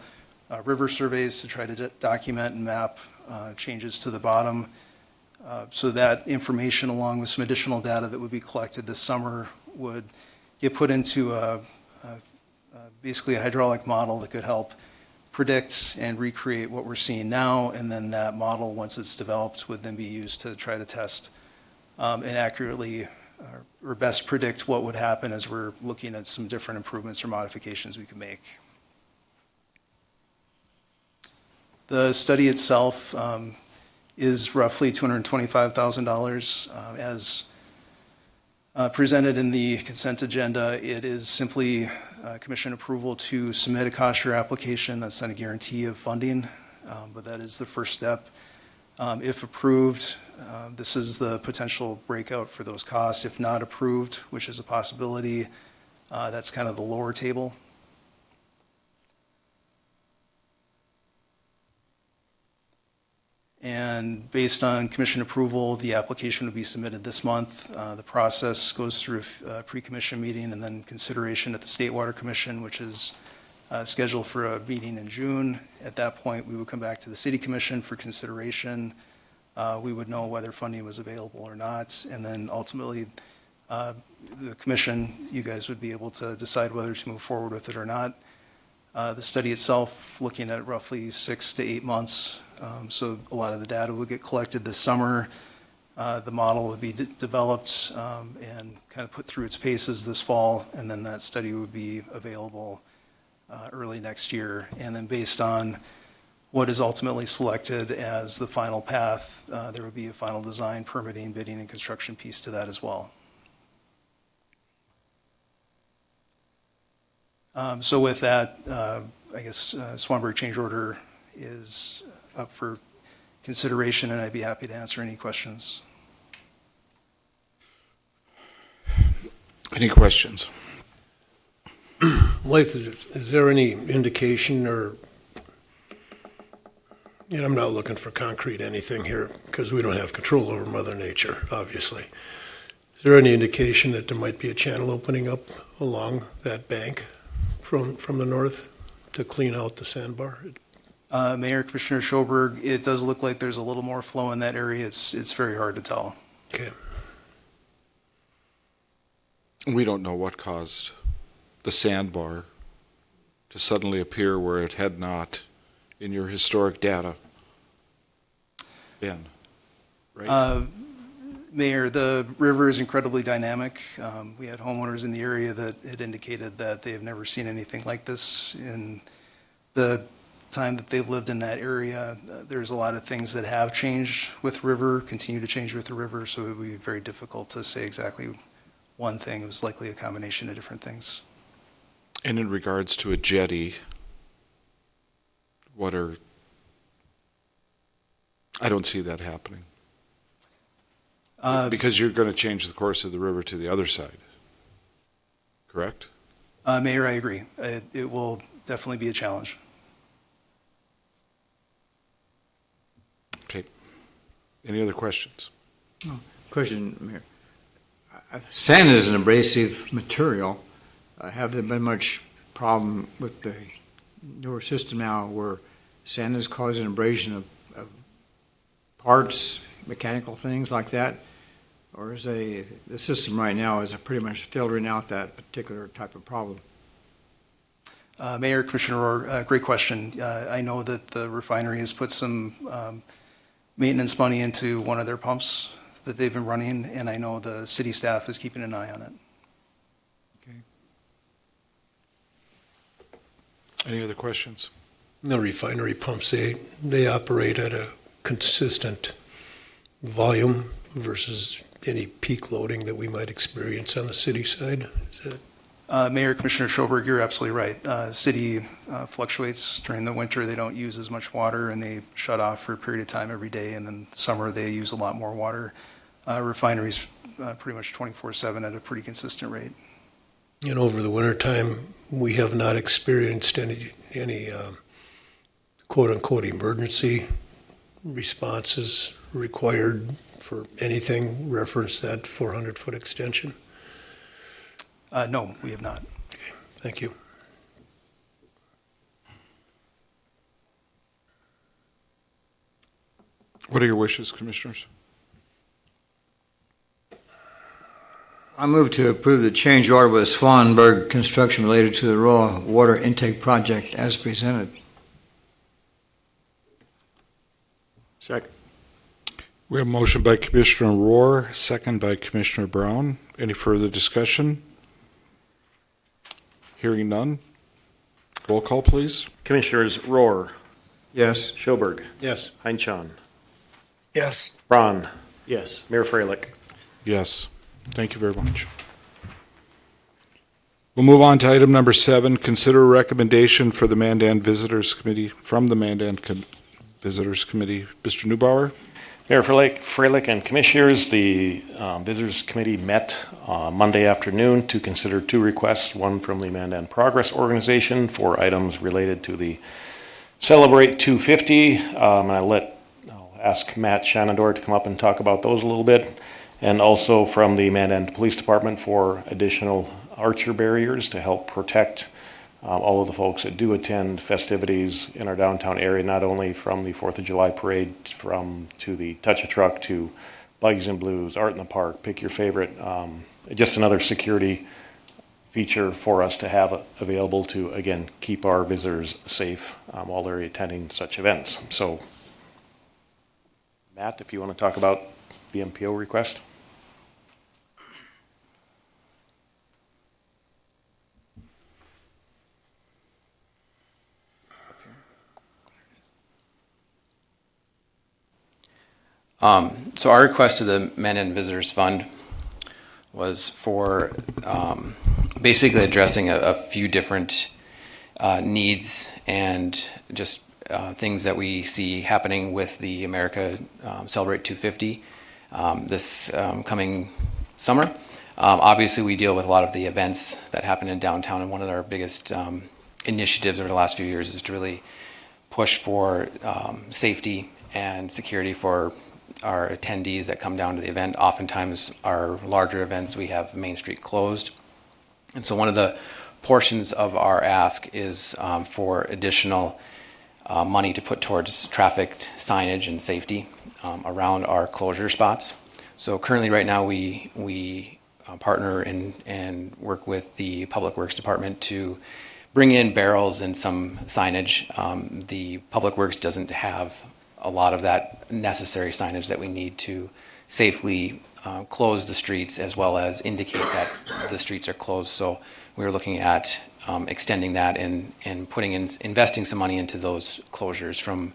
river surveys to try to document and map changes to the bottom. So that information, along with some additional data that would be collected this summer, would get put into basically a hydraulic model that could help predict and recreate what we're seeing now, and then that model, once it's developed, would then be used to try to test and accurately or best predict what would happen as we're looking at some different improvements or modifications we could make. The study itself is roughly $225,000. As presented in the consent agenda, it is simply commission approval to submit a cost share application. That's not a guarantee of funding, but that is the first step. If approved, this is the potential breakout for those costs. If not approved, which is a possibility, that's kind of the lower table. And based on commission approval, the application would be submitted this month. The process goes through a pre-commission meeting and then consideration at the State Water Commission, which is scheduled for a meeting in June. At that point, we would come back to the City Commission for consideration. We would know whether funding was available or not. And then ultimately, the commission, you guys would be able to decide whether to move forward with it or not. The study itself, looking at roughly 6 to 8 months. So a lot of the data would get collected this summer. The model would be developed and kind of put through its paces this fall, and then that study would be available early next year. And then based on what is ultimately selected as the final path, there would be a final design, permitting, bidding, and construction piece to that as well. So with that, I guess Swanberg change order is up for consideration, and I'd be happy to answer any questions. Any questions? Leif, is there any indication or, and I'm not looking for concrete anything here because we don't have control over Mother Nature, obviously. Is there any indication that there might be a channel opening up along that bank from the north to clean out the sandbar? Mayor, Commissioner Schoberg, it does look like there's a little more flow in that area. It's very hard to tell. Okay. We don't know what caused the sandbar to suddenly appear where it had not in your historic data been, right? Mayor, the river is incredibly dynamic. We had homeowners in the area that had indicated that they have never seen anything like this in the time that they've lived in that area. There's a lot of things that have changed with river, continue to change with the river, so it would be very difficult to say exactly one thing. It was likely a combination of different things. And in regards to a jetty, I don't see that happening. Because you're going to change the course of the river to the other side, correct? Mayor, I agree. It will definitely be a challenge. Okay. Any other questions? Question, Mayor. Sand is an abrasive material. Have there been much problem with the newer system now where sand is causing abrasion of parts, mechanical things like that? Or is the system right now is pretty much filtering out that particular type of problem? Mayor, Commissioner Rohr, great question. I know that the refinery has put some maintenance money into one of their pumps that they've been running, and I know the city staff is keeping an eye on it. Okay. Any other questions? The refinery pumps, they operate at a consistent volume versus any peak loading that we might experience on the city side. Is that Mayor Commissioner Schoberg, you're absolutely right. City fluctuates during the winter. They don't use as much water and they shut off for a period of time every day. And then summer, they use a lot more water. Refineries pretty much 24/7 at a pretty consistent rate. And over the wintertime, we have not experienced any quote-unquote emergency responses required for anything reference that 400-foot extension? No, we have not. Okay, thank you. What are your wishes, Commissioners? I move to approve the change order with Swanberg Construction related to the raw water intake project as presented. Second. We have a motion by Commissioner Rohr, second by Commissioner Brown. Any further discussion? Hearing none. Roll call, please. Commissioners Rohr, Yes. Schoberg, Yes. Heinchan, Yes. Braun, Yes. Mayor Freilich. Yes. Thank you very much. We'll move on to item number 7. Consider a recommendation for the Mandan Visitors Committee, from the Mandan Visitors Committee. Mr. Neubauer? Mayor Freilich and Commissioners, the Visitors Committee met Monday afternoon to consider 2 requests, one from the Mandan Progress Organization for items related to the Celebrate 250. I'll ask Matt Shenandoah to come up and talk about those a little bit, and also from the Mandan Police Department for additional archer barriers to help protect all of the folks that do attend festivities in our downtown area, not only from the 4th of July parade to the Touch a Truck to Buggies and Blues, Art in the Park, pick your favorite. Just another security feature for us to have available to, again, keep our visitors safe while they're attending such events. So, Matt, if you want to talk about the MPO request. So our request to the Mandan Visitors Fund was for basically addressing a few different needs and just things that we see happening with the America Celebrate 250 this coming summer. Obviously, we deal with a lot of the events that happen in downtown, and one of our biggest initiatives over the last few years is to really push for safety and security for our attendees that come down to the event. Oftentimes, our larger events, we have Main Street closed. And so one of the portions of our ask is for additional money to put towards traffic signage and safety around our closure spots. So currently right now we partner and work with the Public Works Department to bring in barrels and some signage. The Public Works doesn't have a lot of that necessary signage that we need to safely close the streets as well as indicate that the streets are closed. So we're looking at extending that and investing some money into those closures, from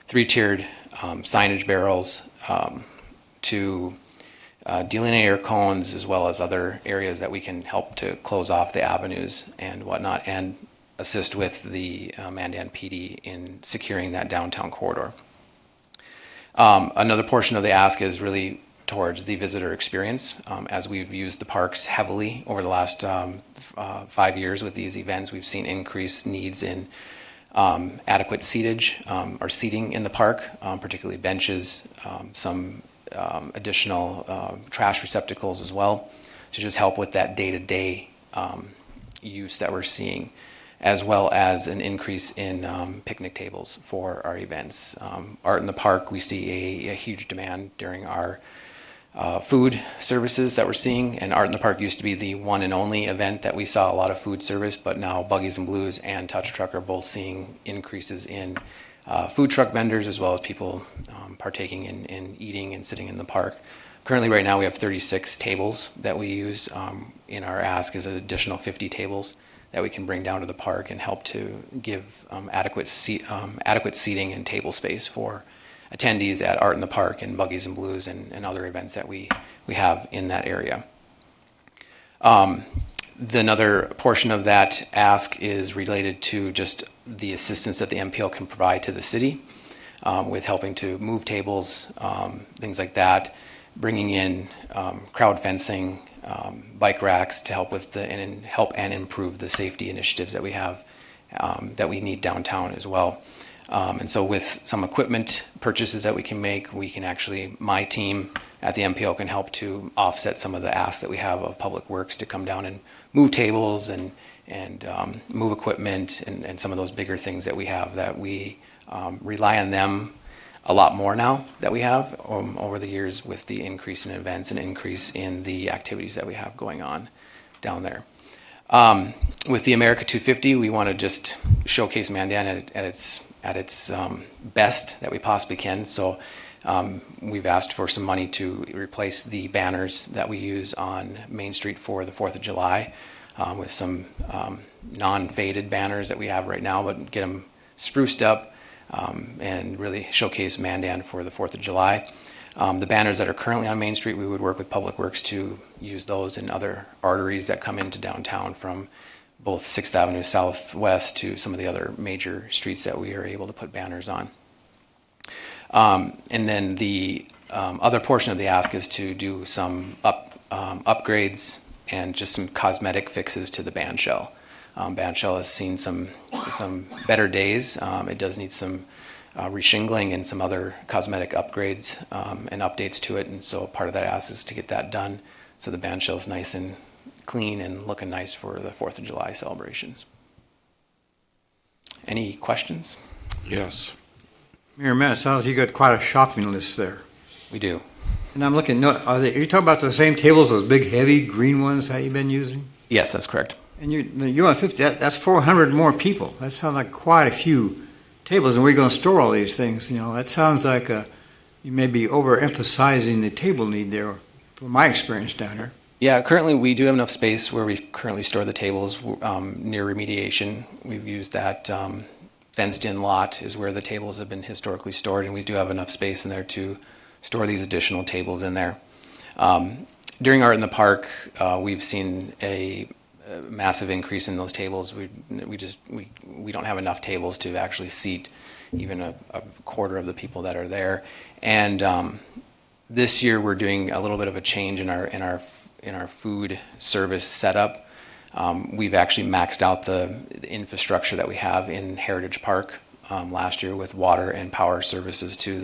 3-tiered signage barrels to delineator cones, as well as other areas that we can help to close off the avenues and whatnot, and assist with the Mandan PD in securing that downtown corridor. Another portion of the ask is really towards the visitor experience. As we've used the parks heavily over the last 5 years with these events, we've seen increased needs in adequate seating in the park, particularly benches, some additional trash receptacles as well, to just help with that day-to-day use that we're seeing, as well as an increase in picnic tables for our events. Art in the Park, we see a huge demand during our food services that we're seeing, and Art in the Park used to be the one and only event that we saw a lot of food service, but now Buggies and Blues and Touch a Truck are both seeing increases in food truck vendors, as well as people partaking in eating and sitting in the park. Currently, right now, we have 36 tables that we use. In our ask is an additional 50 tables that we can bring down to the park and help to give adequate seating and table space for attendees at Art in the Park and Buggies and Blues and other events that we have in that area. Another portion of that ask is related to just the assistance that the MPO can provide to the city with helping to move tables, things like that, bringing in crowd fencing, bike racks to help with help and improve the safety initiatives that we have that we need downtown as well. And so with some equipment purchases that we can make, we can actually, my team at the MPO can help to offset some of the asks that we have of Public Works to come down and move tables and move equipment and some of those bigger things that we have that we rely on them a lot more now that we have over the years with the increase in events and increase in the activities that we have going on down there. With the America 250, we want to just showcase Mandan at its best that we possibly can. So we've asked for some money to replace the banners that we use on Main Street for the 4th of July with some non-faded banners that we have right now, but get them spruced up and really showcase Mandan for the 4th of July. The banners that are currently on Main Street, we would work with Public Works to use those in other arteries that come into downtown from both 6th Avenue Southwest to some of the other major streets that we are able to put banners on. And then the other portion of the ask is to do some upgrades and just some cosmetic fixes to the band shell. Band shell has seen some better days. It does need some reshingling and some other cosmetic upgrades and updates to it. And so part of that ask is to get that done so the band shell is nice and clean and looking nice for the 4th of July celebrations. Any questions? Yes. Mayor Matt, it sounds like you got quite a shopping list there. We do. And I'm looking, are you talking about the same tables, those big heavy green ones that you've been using? Yes, that's correct. And you're on 50, that's 400 more people. That sounds like quite a few tables, and we're going to store all these things. That sounds like you may be overemphasizing the table need there, from my experience down here. Yeah, currently we do have enough space where we currently store the tables near remediation. We've used that fenced-in lot is where the tables have been historically stored, and we do have enough space in there to store these additional tables in there. During Art in the Park, we've seen a massive increase in those tables. We don't have enough tables to actually seat even a quarter of the people that are there. And this year we're doing a little bit of a change in our food service setup. We've actually maxed out the infrastructure that we have in Heritage Park last year with water and power services to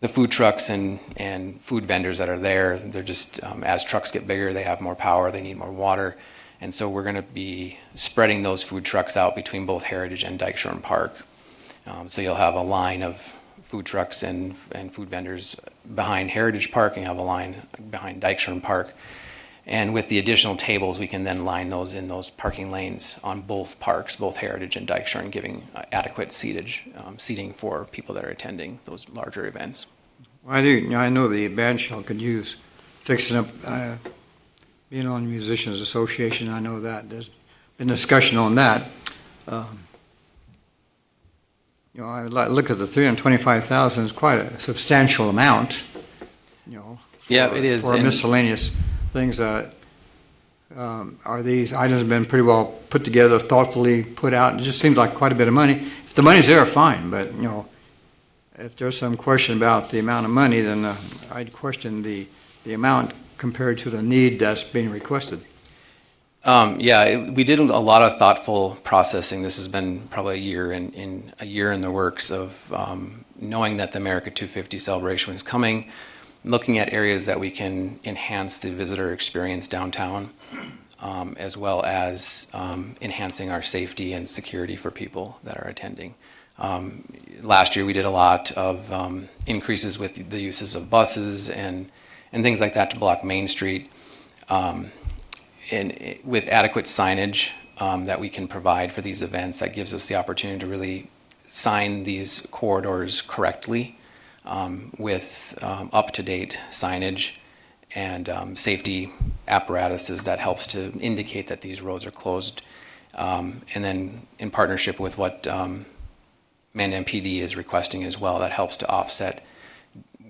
the food trucks and food vendors that are there. They're just, as trucks get bigger, they have more power, they need more water. And so we're going to be spreading those food trucks out between both Heritage and Dykeshorn Park. So you'll have a line of food trucks and food vendors behind Heritage Park, and you have a line behind Dykeshorn Park. And with the additional tables, we can then line those in those parking lanes on both parks, both Heritage and Dykeshorn, giving adequate seating for people that are attending those larger events. Well, I know the band shell could use fixing up, being on the Musicians Association, I know that. There's been discussion on that. I look at the $325,000 is quite a substantial amount, Yeah, it is. For miscellaneous things. Are these items been pretty well put together, thoughtfully put out? It just seems like quite a bit of money. If the money's there, fine, but if there's some question about the amount of money, then I'd question the amount compared to the need that's being requested. We did a lot of thoughtful processing. This has been probably a year in the works of knowing that the America 250 celebration was coming, looking at areas that we can enhance the visitor experience downtown, as well as enhancing our safety and security for people that are attending. Last year we did a lot of increases with the uses of buses and things like that to block Main Street. And with adequate signage that we can provide for these events, that gives us the opportunity to really sign these corridors correctly with up-to-date signage and safety apparatuses that helps to indicate that these roads are closed. And then in partnership with what Mandan PD is requesting as well, that helps to offset.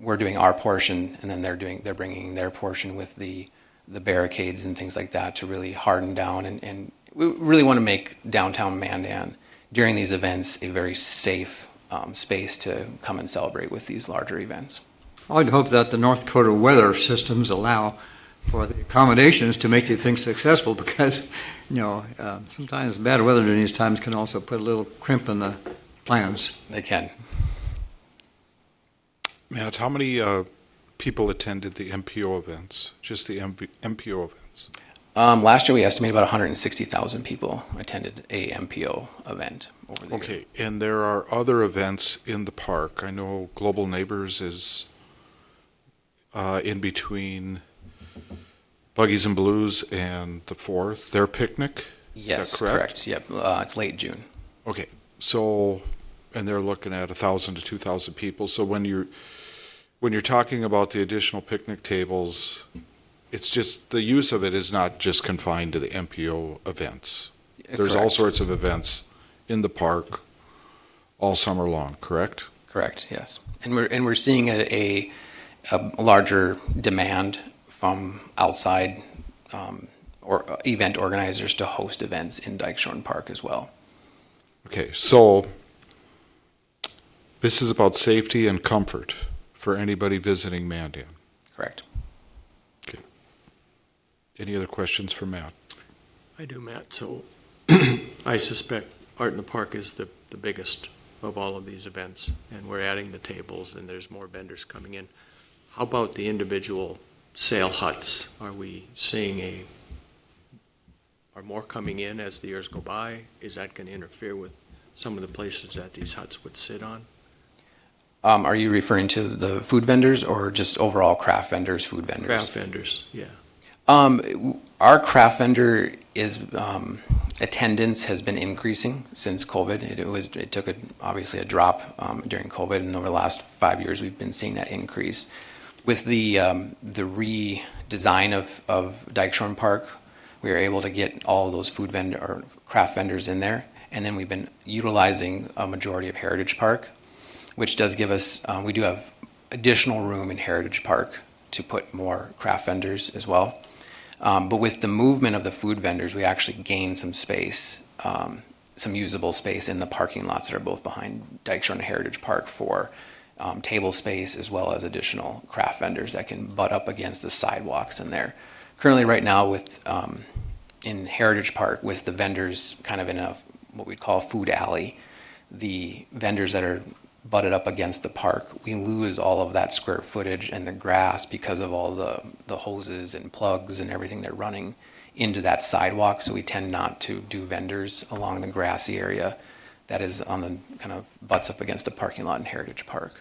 We're doing our portion, and then they're bringing their portion with the the barricades and things like that to really harden down. And we really want to make downtown Mandan during these events a very safe space to come and celebrate with these larger events. I'd hope that the North Dakota weather systems allow for the accommodations to make the thing successful, because, sometimes bad weather during these times can also put a little crimp in the plans. They can. Matt, how many people attended the MPO events, just the MPO events? Last year, we estimated about 160,000 people attended a MPO event over the year. Okay, and there are other events in the park. I know Global Neighbors is in between Buggies and Blues and the 4th, their picnic? Yes, is that correct? Yep, it's late June. Okay, so, and they're looking at 1,000 to 2,000 people. So when you're talking about the additional picnic tables, it's just, the use of it is not just confined to the MPO events. There's all Correct. sorts of events in the park all summer long, correct? Correct, yes. And we're seeing a larger demand from outside or event organizers to host events in Dykeshorn Park as well. Okay, so this is about safety and comfort for anybody visiting Mandan. Correct. Okay. Any other questions for Matt? I do, Matt. So I suspect Art in the Park is the biggest of all of these events, and we're adding the tables, and there's more vendors coming in. How about the individual sale huts? Are we seeing are more coming in as the years go by? Is that going to interfere with some of the places that these huts would sit on? Are you referring to the food vendors or just overall craft vendors, food vendors? Craft vendors, yeah. Our craft vendor attendance has been increasing since COVID. It took obviously a drop during COVID, and over the last 5 years we've been seeing that increase. With the redesign of Dykeshorn Park, we were able to get all of those food vendor or craft vendors in there, and then we've been utilizing a majority of Heritage Park, which does give us, we do have additional room in Heritage Park to put more craft vendors as well. But with the movement of the food vendors, we actually gained some space, some usable space in the parking lots that are both behind Dykeshorn and Heritage Park for table space, as well as additional craft vendors that can butt up against the sidewalks in there. Currently, right now, with in Heritage Park, with the vendors kind of in what we'd call a food alley, the vendors that are butted up against the park, we lose all of that square footage and the grass because of all the hoses and plugs and everything they're running into that sidewalk. So we tend not to do vendors along the grassy area that is on the kind of butts up against the parking lot in Heritage Park.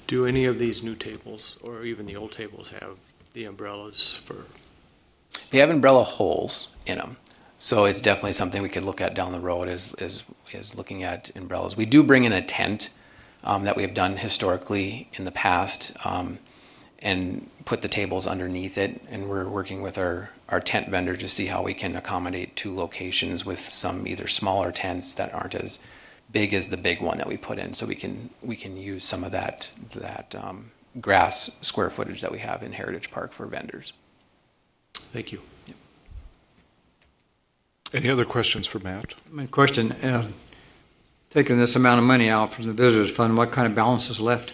Do any of these new tables, or even the old tables, have the umbrellas for? They have umbrella holes in them. So it's definitely something we could look at down the road is looking at umbrellas. We do bring in a tent that we have done historically in the past and put the tables underneath it. And we're working with our tent vendor to see how we can accommodate 2 locations with some either smaller tents that aren't as big as the big one that we put in. So we can use some of that grass square footage that we have in Heritage Park for vendors. Thank you. Any other questions for Matt? My question, taking this amount of money out from the Visitors Fund, what kind of balance is left?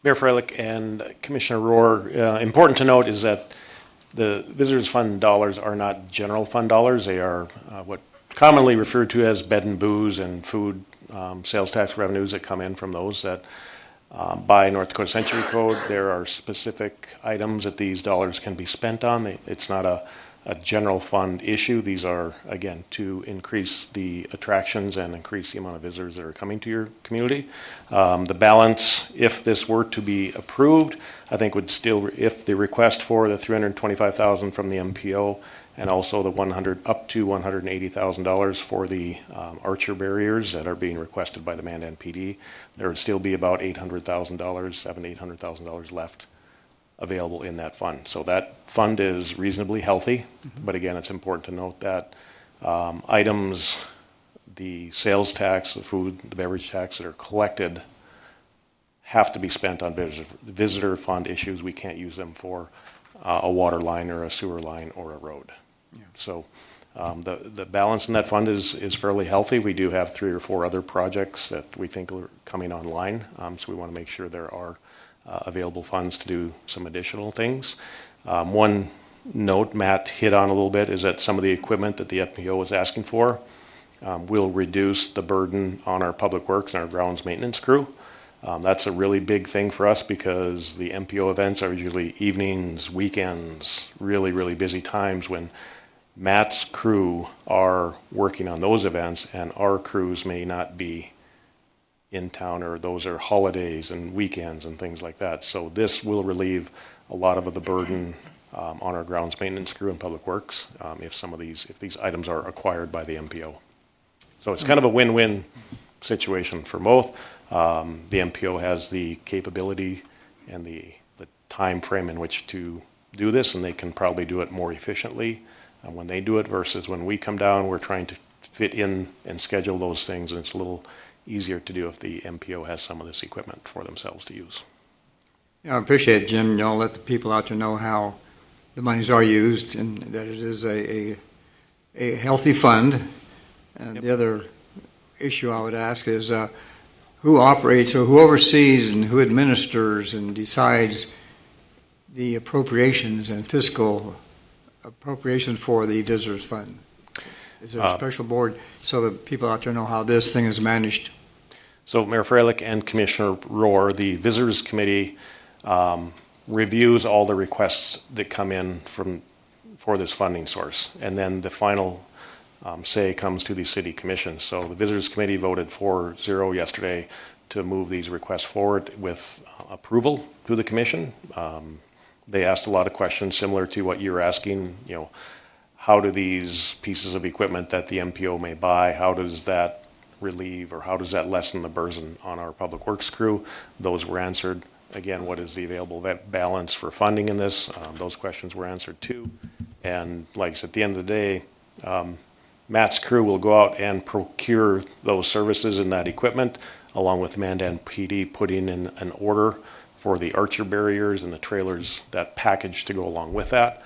Mayor Freilich and Commissioner Rohr, important to note is that the Visitors Fund dollars are not general fund dollars. They are what commonly referred to as bed and booze and food sales tax revenues that come in from those that by North Dakota Century Code, there are specific items that these dollars can be spent on. It's not a general fund issue. These are, again, to increase the attractions and increase the amount of visitors that are coming to your community. The balance, if this were to be approved, I think would still, if the request for the $325,000 from the MPO and also the up to $180,000 for the Archer barriers that are being requested by the Mandan PD, there would still be about $800,000, $800,000 left available in that fund. So that fund is reasonably healthy, but again, it's important to note that items, the sales tax, the food, the beverage tax that are collected have to be spent on visitor fund issues. We can't use them for a water line or a sewer line or a road. So the balance in that fund is fairly healthy. We do have 3 or 4 other projects that we think are coming online, so we want to make sure there are available funds to do some additional things. One note Matt hit on a little bit is that some of the equipment that the FPO is asking for will reduce the burden on our public works and our grounds maintenance crew. That's a really big thing for us because the MPO events are usually evenings, weekends, really, really busy times when Matt's crew are working on those events and our crews may not be in town, or those are holidays and weekends and things like that. So this will relieve a lot of the burden on our grounds maintenance crew and public works if these items are acquired by the MPO. So it's kind of a win-win situation for both. The MPO has the capability and the time frame in which to do this, and they can probably do it more efficiently when they do it versus when we come down. We're trying to fit in and schedule those things, and it's a little easier to do if the MPO has some of this equipment for themselves to use. Yeah, I appreciate it, Jim. Let the people out there know how the monies are used and that it is a healthy fund. And the other issue I would ask is who operates or who oversees and who administers and decides the appropriations and fiscal appropriation for the visitors fund? Is there a special board so that people out there know how this thing is managed? So Mayor Freilich and Commissioner Rohr, the Visitors Committee reviews all the requests that come in for this funding source. And then the final say comes to the City Commission. So the Visitors Committee voted 4-0 yesterday to move these requests forward with approval to the Commission. They asked a lot of questions similar to what you're asking. How do these pieces of equipment that the MPO may buy, how does that relieve or how does that lessen the burden on our public works crew? Those were answered. Again, what is the available balance for funding in this? Those questions were answered too. And like I said, at the end of the day, Matt's crew will go out and procure those services and that equipment, along with Mandan PD putting in an order for the Archer barriers and the trailers, that package to go along with that.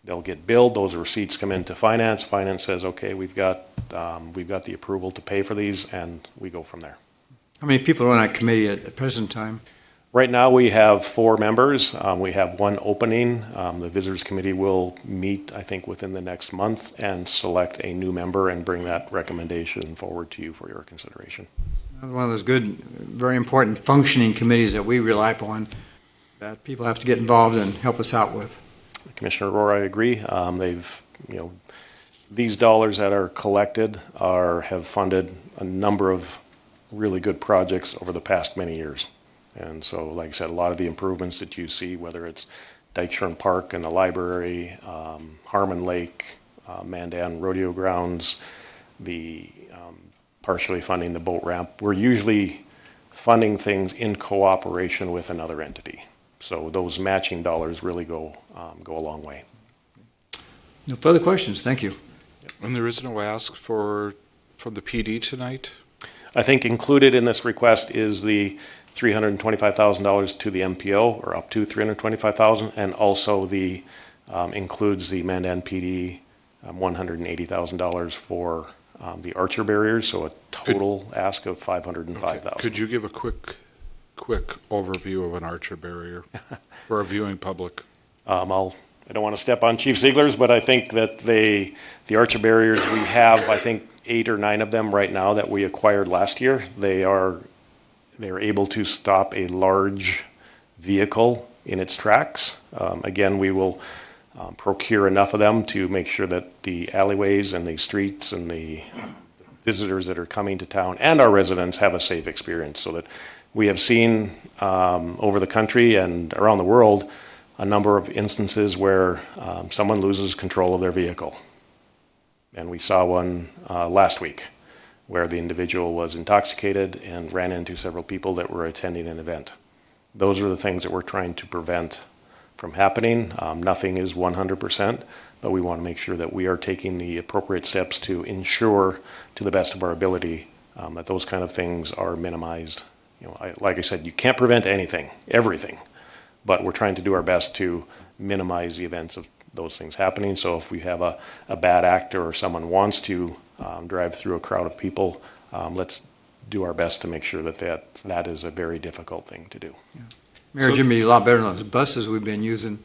They'll get billed. Those receipts come into finance. Finance says, okay, we've got the approval to pay for these, and we go from there. How many people are on that committee at the present time? Right now, we have 4 members. We have 1 opening. The Visitors Committee will meet, I think, within the next month and select a new member and bring that recommendation forward to you for your consideration. One of those good, very important functioning committees that we rely upon that people have to get involved and help us out with. Commissioner Rohr, I agree. These dollars that are collected have funded a number of really good projects over the past many years. And so, like I said, a lot of the improvements that you see, whether it's Dykeshorn Park and the library, Harmon Lake, Mandan Rodeo Grounds, the partially funding the boat ramp, we're usually funding things in cooperation with another entity. So those matching dollars really go a long way. No further questions. Thank you. And there is no ask from the PD tonight? I think included in this request is the $325,000 to the MPO, or up to $325,000, and also the includes the Mandan PD $180,000 for the Archer barriers, so a total ask of $505,000. Okay. Could you give a quick overview of an Archer barrier for a viewing public? I don't want to step on Chief Ziegler's, but I think that the Archer barriers, we have, I think, 8 or 9 of them right now that we acquired last year. They're able to stop a large vehicle in its tracks. Again, we will procure enough of them to make sure that the alleyways and the streets and the visitors that are coming to town and our residents have a safe experience, so that we have seen over the country and around the world a number of instances where someone loses control of their vehicle. And we saw one last week where the individual was intoxicated and ran into several people that were attending an event. Those are the things that we're trying to prevent from happening. Nothing is 100%, but we want to make sure that we are taking the appropriate steps to ensure, to the best of our ability, that those kind of things are minimized like I said, you can't prevent everything, but we're trying to do our best to minimize the events of those things happening. So if we have a bad actor or someone wants to drive through a crowd of people, let's do our best to make sure that is a very difficult thing to do. Mayor Jimmy, a lot better than those buses we've been using.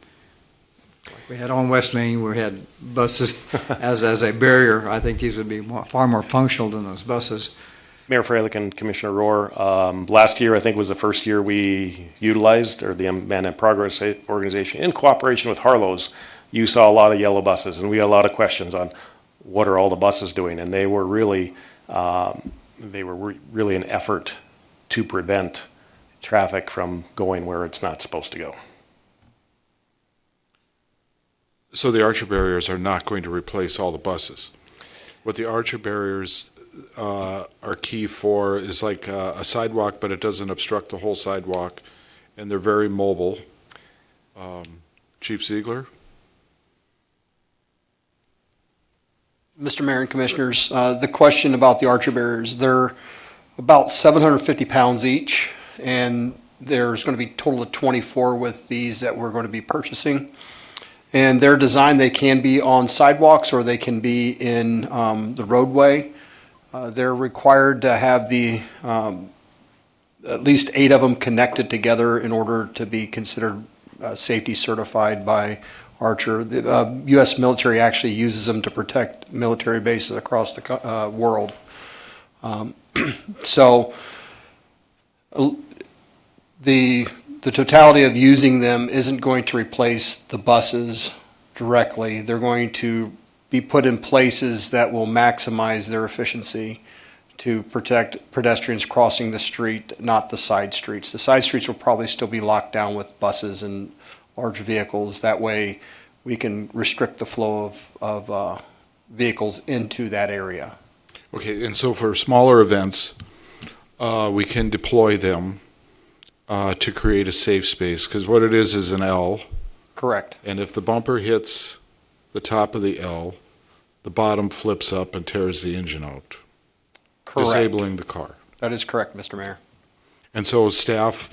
We had on West Main, we had buses as a barrier. I think these would be far more functional than those buses. Mayor Freilich and Commissioner Rohr, last year I think was the first year we utilized, or the Man in Progress organization, in cooperation with Harlow's, you saw a lot of yellow buses, and we had a lot of questions on what are all the buses doing, and they were really an effort to prevent traffic from going where it's not supposed to go. So the Archer barriers are not going to replace all the buses. What the Archer barriers are key for is like a sidewalk, but it doesn't obstruct the whole sidewalk, and they're very mobile. Chief Ziegler? Mr. Mayor and Commissioners, the question about the Archer barriers, they're about 750 pounds each, and there's going to be a total of 24 with these that we're going to be purchasing. And they're designed, they can be on sidewalks or they can be in the roadway. They're required to have at least 8 of them connected together in order to be considered safety certified by Archer. The U.S. military actually uses them to protect military bases across the world. So the totality of using them isn't going to replace the buses directly. They're going to be put in places that will maximize their efficiency to protect pedestrians crossing the street, not the side streets. The side streets will probably still be locked down with buses and large vehicles. That way we can restrict the flow of vehicles into that area. Okay, and so for smaller events, we can deploy them to create a safe space, because what it is an L. Correct. And if the bumper hits the top of the L, the bottom flips up and tears the engine out, Correct. disabling the car. That is correct, Mr. Mayor. And so staff,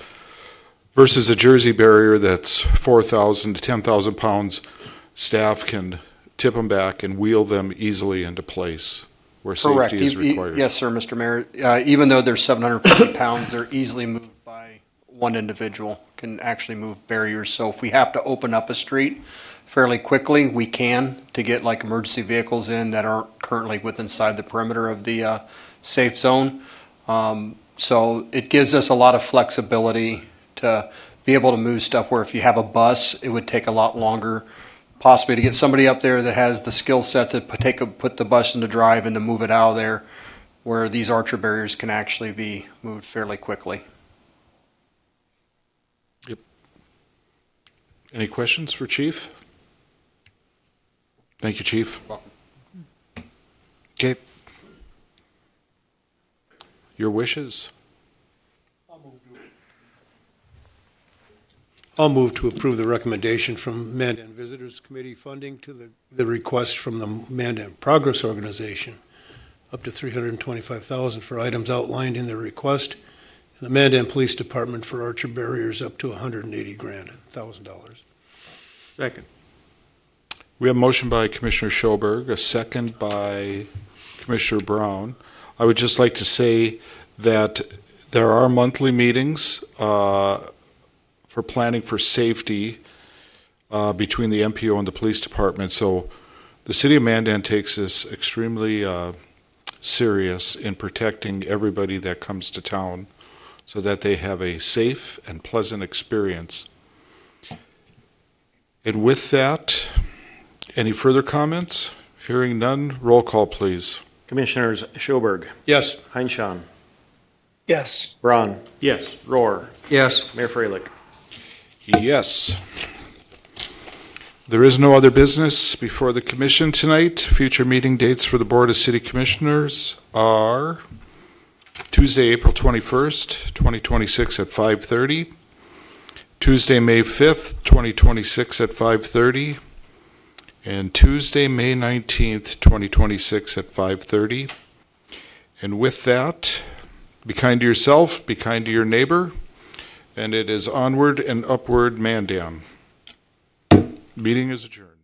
versus a Jersey barrier that's 4,000 to 10,000 pounds, staff can tip them back and wheel them easily into place where Correct. safety is required. Yes, sir, Mr. Mayor. Even though they're 750 pounds, they're easily moved by one individual, can actually move barriers. So if we have to open up a street fairly quickly, we can, to get like emergency vehicles in that aren't currently inside the perimeter of the safe zone. So it gives us a lot of flexibility to be able to move stuff where if you have a bus, it would take a lot longer possibly to get somebody up there that has the skill set to put the bus into drive and to move it out of there, where these Archer barriers can actually be moved fairly quickly. Yep. Any questions for Chief? Thank you, Chief. Okay. Your wishes? I'll move to approve the recommendation from Mandan Visitors Committee funding to the request from the Mandan Progress Organization, up to $325,000 for items outlined in the request, and the Mandan Police Department for Archer barriers up to $180,000. Second. We have a motion by Commissioner Schoberg, a second by Commissioner Brown. I would just like to say that there are monthly meetings for planning for safety between the MPO and the police department. So the city of Mandan takes this extremely serious in protecting everybody that comes to town so that they have a safe and pleasant experience. And with that, any further comments? Hearing none, roll call, please. Commissioners Schoberg, Yes. Heinchan, Yes. Braun. Yes. Rohr. Yes. Mayor Freilich. Yes. There is no other business before the commission tonight. Future meeting dates for the Board of City Commissioners are Tuesday, April 21st, 2026 at 5:30. Tuesday, May 5th, 2026 at 5:30. And Tuesday, May 19th, 2026 at 5:30. And with that, Be kind to yourself, be kind to your neighbor, and it is onward and upward, Mandan. Meeting is adjourned.